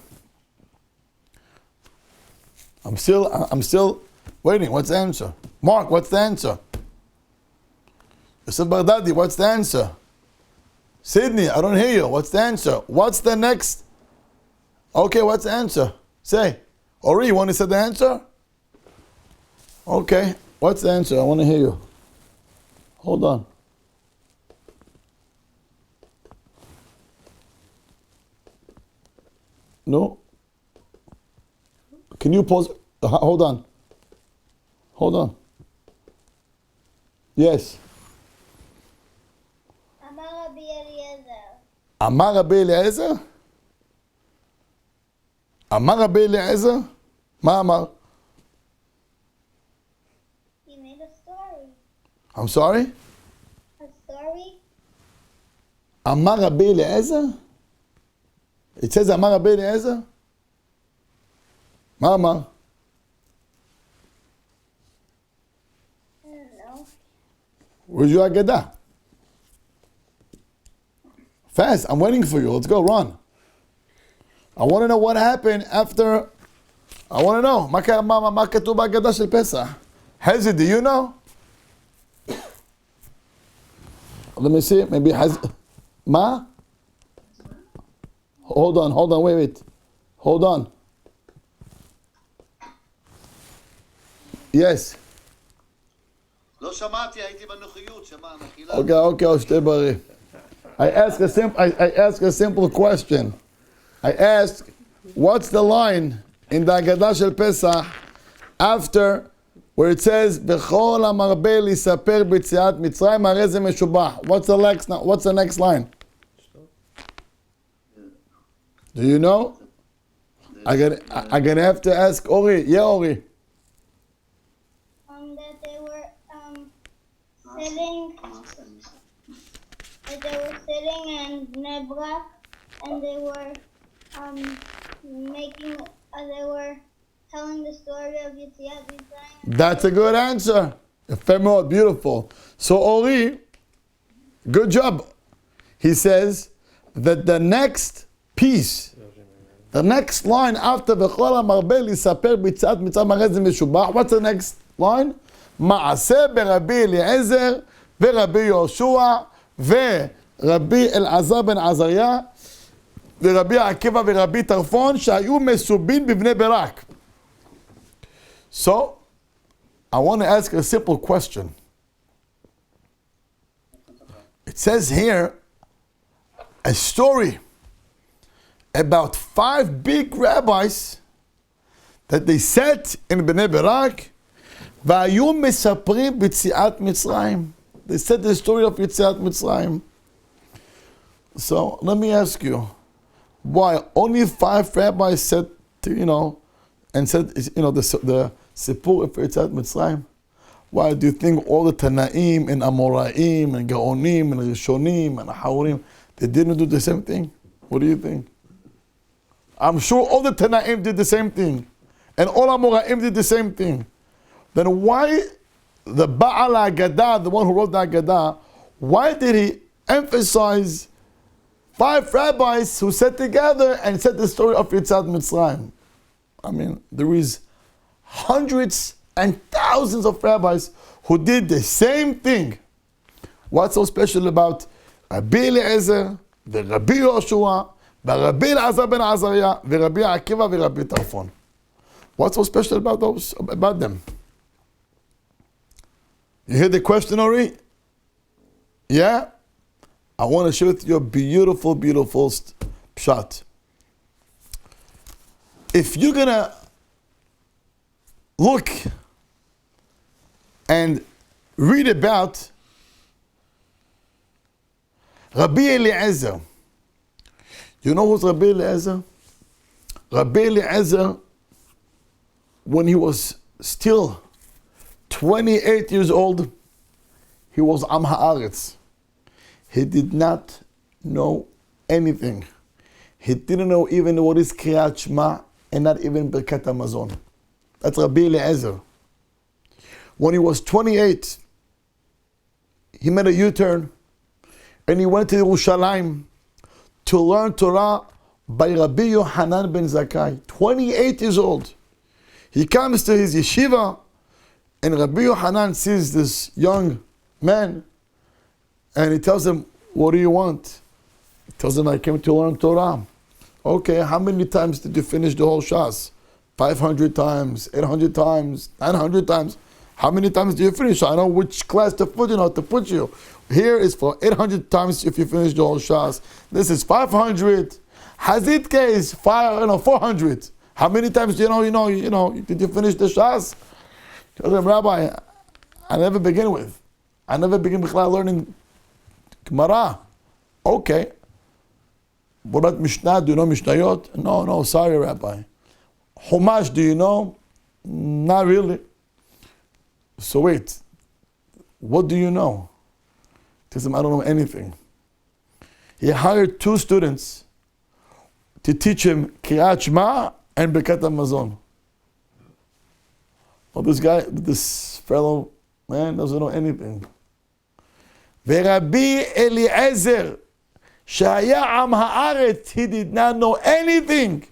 I'm still waiting. What's the answer? Mark, what's the answer? Yosef Bardadi, what's the answer? Sydney, I don't hear you. What's the answer? What's the next? Okay, what's the answer? Say. Ori, you want to say the answer? Okay, what's the answer? I want to hear you. Hold on. No? Can you pause? Hold on. Hold on. Yes. אמר רבי אליעזר. אמר רבי אליעזר? אמר רבי אליעזר? מה אמר? He made a story. I'm sorry? A story? Amar Rabbi Eliezer? It says Amar Rabbi Eliezer? מה אמר? I don't know. Where's your Agadah? Fast, I'm waiting for you. Let's go, run. I want to know what happened after... I want to know. מה כתוב בהגדה של פסח? Hezi, do you know? Let me see. Maybe Hezi... מה? Hold on, wait. Hold on. Yes. לא שמעתי, הייתי בנוחיות, שמע, מחילה. Okay, שתי בריא. I ask a simple question. I ask, what's the line in the Haggadah של Pesach after where it says, בכל המרבה לספר ביציאת מצרים, הרי זה משובח. What's the next line? Do you know? I'm gonna have to ask Ori. Yeah, Ori. That they were sitting. That they were sitting in Bnei Brak, and they were they were telling the story of Yetziat Mitzrayim. That's a good answer. Ephemeral, beautiful. So Ori, good job. He says that the next piece, the next line after בכל המרבה לספר ביציאת מצרים הרי זה משובח, what's the next line? מעשה ברבי אליעזר ורבי יהושע ורבי אלעזר בן עזריה ורבי עקיבא ורבי טרפון שהיו מסובין בבני ברק. So, I want to ask a simple question. It says here a story about 5 big rabbis that they sat in Bnei Barak והיו מספרים ביציאת מצרים. They said the story of יציאת מצרים. So let me ask you, why only 5 rabbis said, and said, the Sipur of יציאת מצרים? Why do you think all the Tanaim and Amoraim and Gaonim and Rishonim and Haorim, they didn't do the same thing? What do you think? I'm sure all the Tanaim did the same thing. And all Amoraim did the same thing. Then why the Ba'al Haggadah, the one who wrote the Haggadah, why did he emphasize 5 rabbis who sat together and said the story of Yetziat Mitzrayim? I mean, there is hundreds and thousands of rabbis who did the same thing. What's so special about Rabbi Eliezer, the Rabbi Yoshua, the Rabbi Elazar ben Azariah, the Rabbi Akiva, the Rabbi Tarfon? What's so special about them? You hear the question, Ori? Yeah? I want to share with you a beautiful, beautiful pshat. If you're going to look and read about Rabbi Eliezer. You know who's Rabbi Eliezer? Rabbi Eliezer, when he was still 28 years old, he was Am Haaretz. He did not know anything. He didn't know even what is Kriyat Shema and not even Birkat HaMazon. That's Rabbi Eliezer. When he was 28, he made a U-turn and he went to Yerushalayim to learn Torah by Rabbi Yohanan ben Zakkai. 28 years old. He comes to his yeshiva and Rabbi Yohanan sees this young man and he tells him, what do you want? He tells him, I came to learn Torah. Okay, how many times did you finish the whole Shas? 500 times, 800 times, 900 times. How many times do you finish? I know which class to put you. Here is for 800 times if you finish the whole Shas. This is 500. Hazitke is 400. How many times do you know, did you finish the Shas? Tell him, Rabbi, I never begin with learning Gemara. Okay. What about Mishnah? Do you know Mishnayot? No, sorry, Rabbi. Chumash, do you know? Not really. So wait, what do you know? He tells him, I don't know anything. he hired 2 students to teach him Kriyat Shema and Birkat HaMazon. Well, this fellow, man, doesn't know anything. ורבי אליעזר, שהיה עם הארץ, he did not know anything.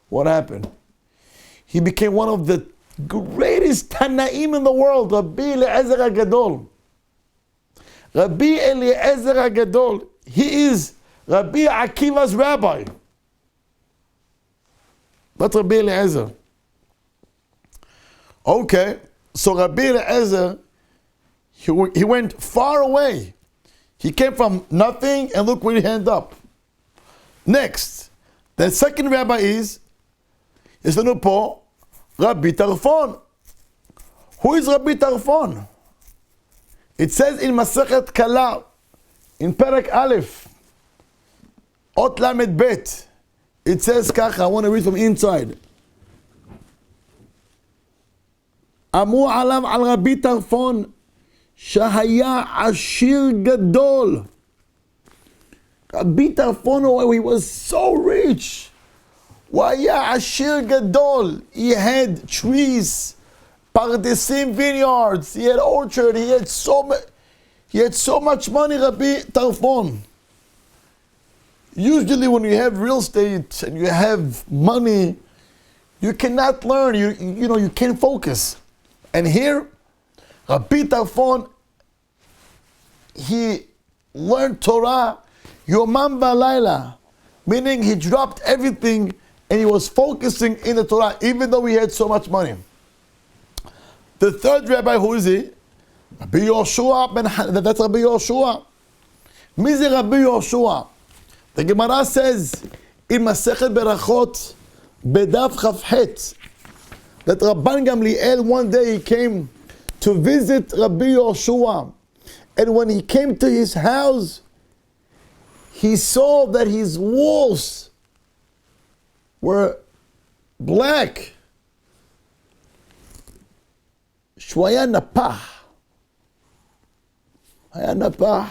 What happened? He became one of the greatest Tanaim in the world, Rabbi Eliezer HaGadol. Rabbi Eliezer HaGadol, he is Rabbi Akiva's rabbi. That's Rabbi Eliezer. Okay, so Rabbi Eliezer, he went far away. He came from nothing, and look where he ended up. Next, the second rabbi is לנו פה Rabbi Tarfon. Who is Rabbi Tarfon? It says in Masechet Chalouh, in Perek Aleph, Ot Lamed Bet, it says ככה, I want to read from inside. אמרו עליו על רבי טרפון שהיה עשיר גדול. רבי טרפון, he was so rich. הוא היה עשיר גדול. He had trees, פרדסים, vineyards, he had orchard, he had so much money, Rabbi Tarfon. Usually when you have real estate and you have money, you cannot learn, you can't focus. And here, Rabbi Tarfon, he learned Torah Yomam V'Layla, meaning he dropped everything and he was focusing in the Torah, even though he had so much money. The third rabbi, who is he? Rabbi Yoshua ben Hanan. That's Rabbi Yoshua. Who is Rabbi Yoshua? The Gemara says in Masechet Berachot, Bedaf Chafchet, that Rabban Gamliel one day he came to visit Rabbi Yoshua, and when he came to his house, he saw that his walls were black. Shwaya napah. Haya napah.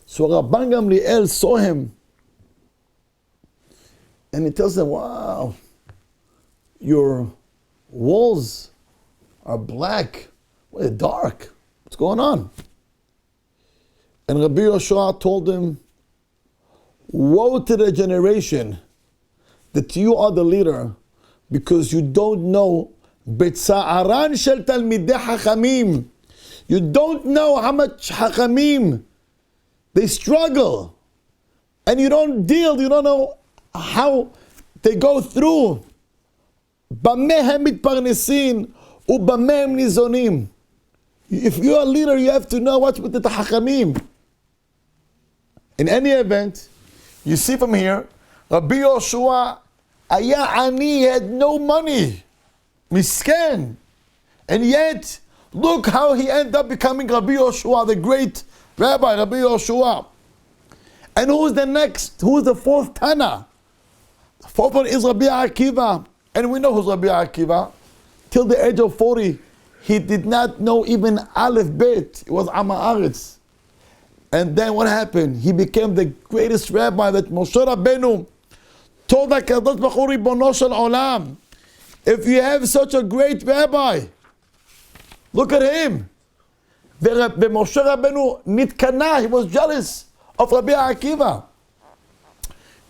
So Rabban Gamliel saw him, and he tells him, wow, your walls are black. Well, dark. What's going on? And Rabbi Yoshua told him, woe to the generation that you are the leader because you don't know Betsa'aran shel Talmidei Chachamim. You don't know how much Chachamim they struggle. And you don't know how they go through. Bameh hem mitparnesin ubameh hem nizonim. If you're a leader, you have to know what's with the Chachamim. In any event, you see from here, Rabbi Yoshua, Aya Ani, had no money. Misken. And yet, look how he ended up becoming Rabbi Yoshua, the great rabbi, Rabbi Yoshua. And who's the next? Who's the fourth Tana? The fourth one is Rabbi Akiva. And we know who's Rabbi Akiva. Till the age of 40, he did not know even Aleph Bet. It was Am Haaretz. And then what happened? He became the greatest rabbi that Moshe Rabbeinu told HaKadosh Baruch Hu, Ribono shel Olam, if you have such a great rabbi, look at him. Moshe Rabbeinu nitkana, he was jealous of Rabbi Akiva.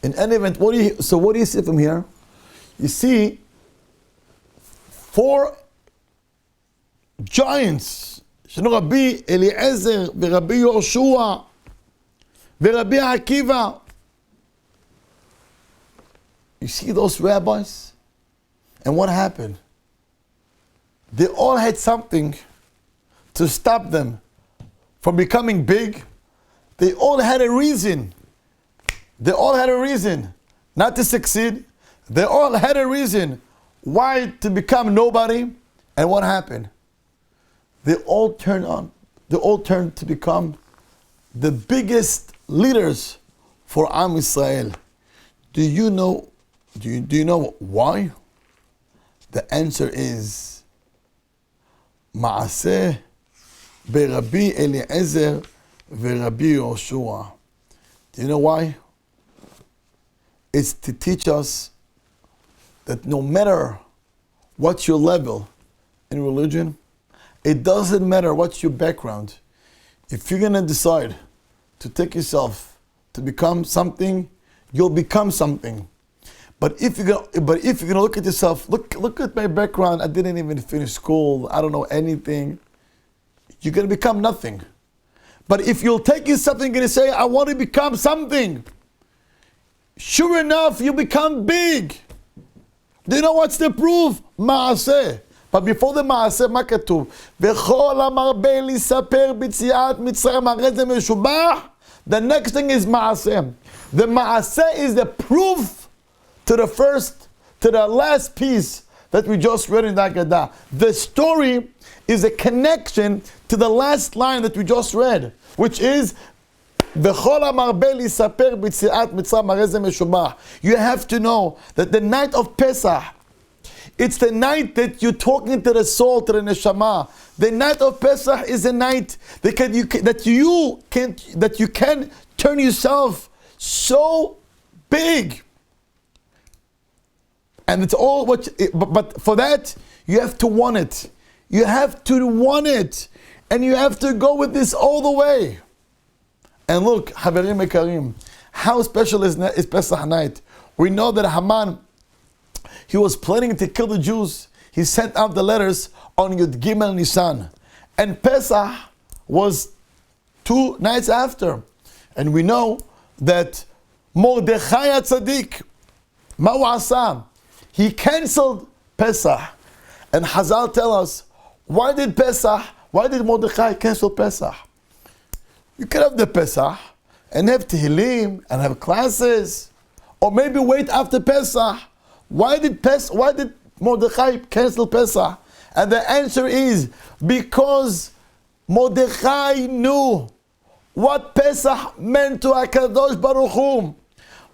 In any event, what do you see from here? You see 4 giants. שנו רבי אליעזר ורבי יהושע ורבי עקיבא. You see those rabbis? And what happened? They all had something to stop them from becoming big. They all had a reason. They all had a reason not to succeed. They all had a reason why to become nobody. And what happened? They all turned to become the biggest leaders for Am Yisrael. Do you know why? The answer is Ma'aseh Berabbi Eliezer Rabbi Yoshua. Do you know why? It's to teach us that no matter what's your level in religion, it doesn't matter what's your background. If you're going to decide to take yourself to become something, you'll become something. But if you're gonna look at yourself, look at my background. I didn't even finish school. I don't know anything. You're gonna become nothing. But if you'll take yourself and gonna say, I want to become something, sure enough, you become big. Do you know what's the proof? Maaseh. But before the Maaseh, מה כתוב? וכל המרבה לספר ביציאת מצרים הרי זה משובח. The next thing is Maaseh. The Maaseh is the proof to the last piece that we just read in the Haggadah. The story is a connection to the last line that we just read, which is וכל המרבה לספר ביציאת מצרים הרי זה משובח. You have to know that the night of Pesach, it's the night that you're talking to the soul, to the neshama. The night of Pesach is a night that you can turn yourself so big. And it's all but for that, you have to want it. You have to want it. And you have to go with this all the way. And look, Haverim Ekarim, how special is Pesach night. We know that Haman, he was planning to kill the Jews. He sent out the letters on Yud Gimel Nisan. And Pesach was 2 nights after. And we know that Mordechai HaTzadik, Ma'u Asa, he cancelled Pesach. And Hazal tell us, why did Mordechai cancel Pesach? You could have the Pesach and have Tehillim and have classes. Or maybe wait after Pesach. Why did Mordechai cancel Pesach? And the answer is because Mordechai knew what Pesach meant to HaKadosh Baruch Hu.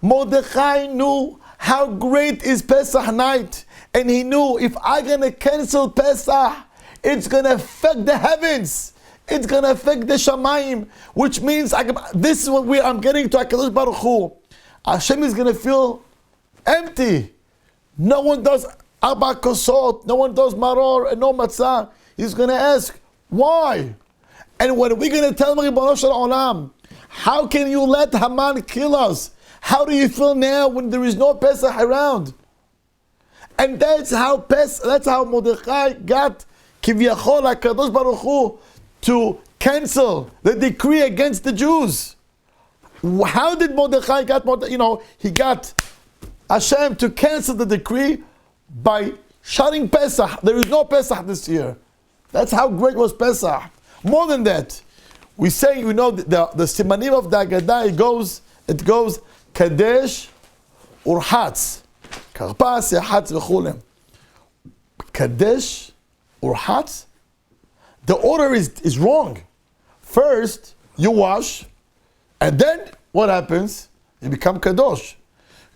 Mordechai knew how great is Pesach night. And he knew if I'm going to cancel Pesach, it's going to affect the heavens. It's going to affect the Shamayim. Which means, this is what I'm getting to HaKadosh Baruch Hu. Hashem is going to feel empty. No one does Arba Kosot, no one does Maror, and no Matzah. He's going to ask, why? And when we're going to tell him, Ribono Shel Olam, how can you let Haman kill us? How do you feel now when there is no Pesach around? And that's how Mordechai got Kivyachol HaKadosh Baruch Hu to cancel the decree against the Jews. How did Mordechai he got Hashem to cancel the decree by shutting Pesach. There is no Pesach this year. That's how great was Pesach. More than that, we know the Simanim of the Haggadah, it goes Kadesh Urhatz. Karpas, Yahatz, V'chulem. Kadesh Urhatz. The order is wrong. First, you wash, and then what happens? You become Kadosh.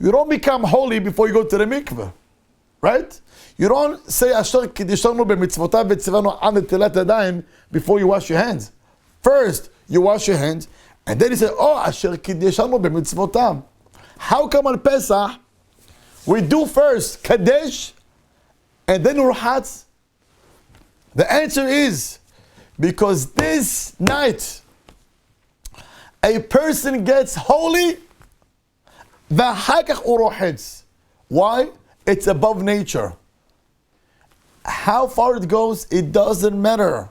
You don't become holy before you go to the mikveh, right? You don't say Asher Kiddishanu b'mitzvotav v'tzivanu an netilat yadayim before you wash your hands. First, you wash your hands, and then you say, oh, Asher Kiddishanu b'mitzvotav. How come on Pesach we do first Kadesh and then Urhatz? The answer is because this night a person gets holy. Why? It's above nature. How far it goes, it doesn't matter.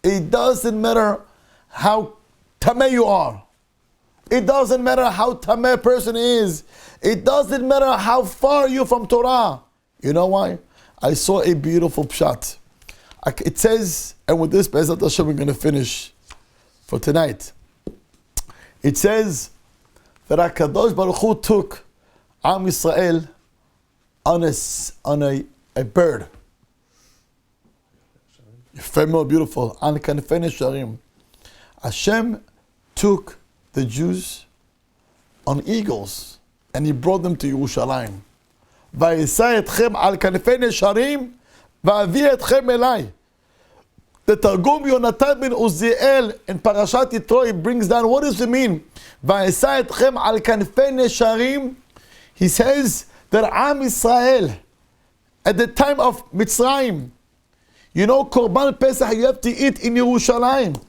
It doesn't matter how tameh you are. It doesn't matter how tameh a person is. It doesn't matter how far you're from Torah. You know why? I saw a beautiful pshat. It says, and with this, Be'ezrat Hashem, we're going to finish for tonight. It says that HaKadosh Baruch Hu took Am Yisrael on a bird. Very beautiful. On Kanfei Nesharim. Hashem took the Jews on eagles and he brought them to Yerushalayim. Vayisa etchem al kanfei nesharim va'avi etchem elai. the Targum Yonatan ben Uziel in Parashat Yitro brings down, what does it mean? Va'esa etchem al kanfei nesharim. He says that Am Israel, at the time of Mitzrayim, you know, Korban Pesach you have to eat in Yerushalayim.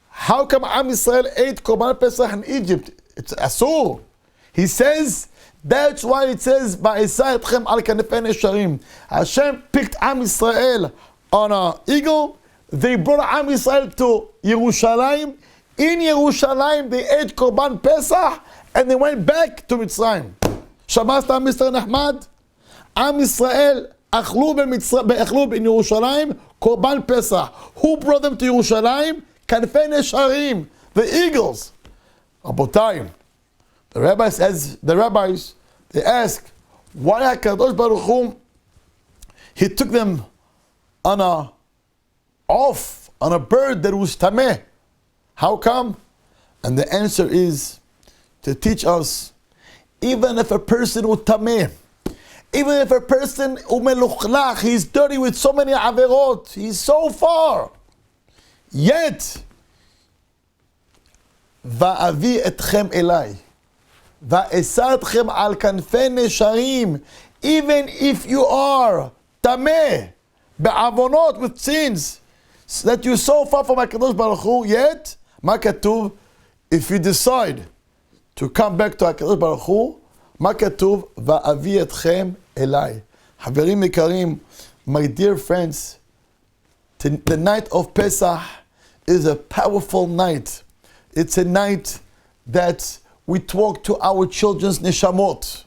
How come Am Israel ate Korban Pesach in Egypt? It's Asur. He says, that's why it says, Va'esa etchem al kanfei nesharim. Hashem picked Am Israel on an eagle. They brought Am Israel to Yerushalayim. In Yerushalayim, they ate Korban Pesach, and they went back to Mitzrayim. Shamasta, Mr. Nahmad? Am Israel, Chalouh in Yerushalayim, Korban Pesach. Who brought them to Yerushalayim? Kanfei Nesharim, the eagles. Rabotai, the rabbis, they ask, why HaKadosh Baruch Hu, he took them on a bird that was tameh. How come? And the answer is to teach us, even if a person was tameh, even if a person umeluchlach, he's dirty with so many averot, he's so far, yet va'avi etchem elai, va'esa etchem al kanfei nesharim, even if you are tameh, be'avonot, with sins, so that you're so far from HaKadosh Baruch Hu, yet, ma katuv, if you decide to come back to HaKadosh Baruch Hu, ma katuv, va'avi etchem elai. Haverim ikarim, my dear friends, the night of Pesach is a powerful night. It's a night that we talk to our children's neshamot.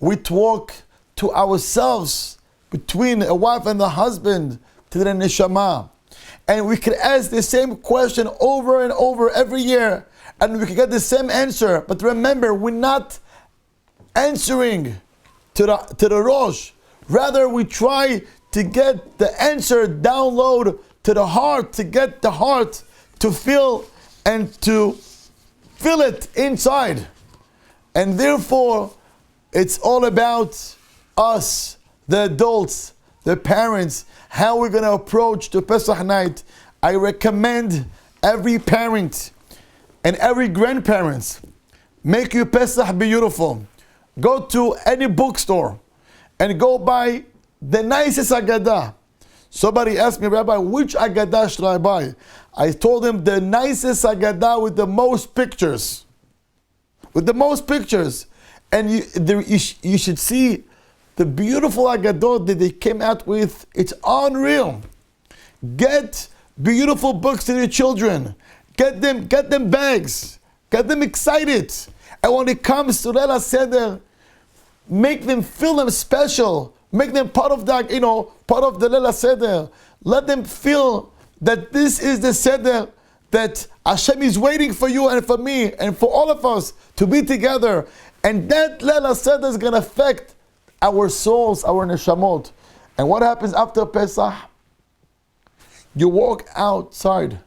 We talk to ourselves, between a wife and a husband, to the neshama. And we can ask the same question over and over every year, and we can get the same answer. But remember, we're not answering to the Rosh. Rather, we try to get the answer download to the heart, to get the heart to feel and to feel it inside. And therefore, it's all about us, the adults, the parents, how we're going to approach the Pesach night. I recommend every parent and every grandparent, make your Pesach beautiful. Go to any bookstore and go buy the nicest Agadah. Somebody asked me, Rabbi, which Agadah should I buy? I told him the nicest Agadah with the most pictures. With the most pictures. And you should see the beautiful Agadot that they came out with. It's unreal. Get beautiful books to your children. Get them bags. Get them excited. And when it comes to Leila Seder, make them feel them special. Make them part of the, part of the Leila Seder. Let them feel that this is the Seder that Hashem is waiting for you and for me and for all of us to be together. And that Leila Seder is going to affect our souls, our neshamot. And what happens after Pesach? You walk outside.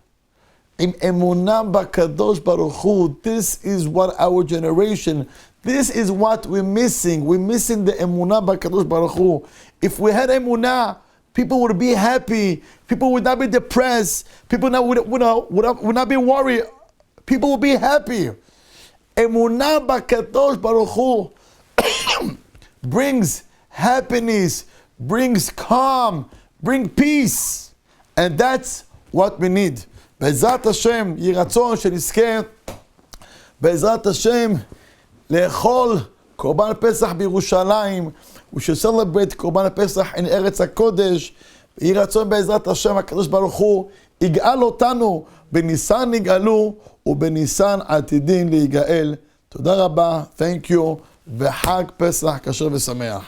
In emunah b'kadosh baruch Hu. This is what our generation, this is what we're missing. We're missing the emunah b'kadosh baruch Hu. If we had emunah, people would be happy. People would not be depressed. People would not be worried. People would be happy. Emunah b'kadosh baruch Hu brings happiness, brings calm, brings peace. And that's what we need. בעזרת השם, יהי רצון שנזכה, בעזרת השם, לאכול קורבן פסח בירושלים, we should celebrate קורבן פסח in ארץ הקודש, יהי רצון בעזרת השם, הקדוש ברוך הוא, יגאל אותנו, בניסן נגאלו, ובניסן עתידין להיגאל. תודה רבה, thank you, וחג פסח כשר ושמח.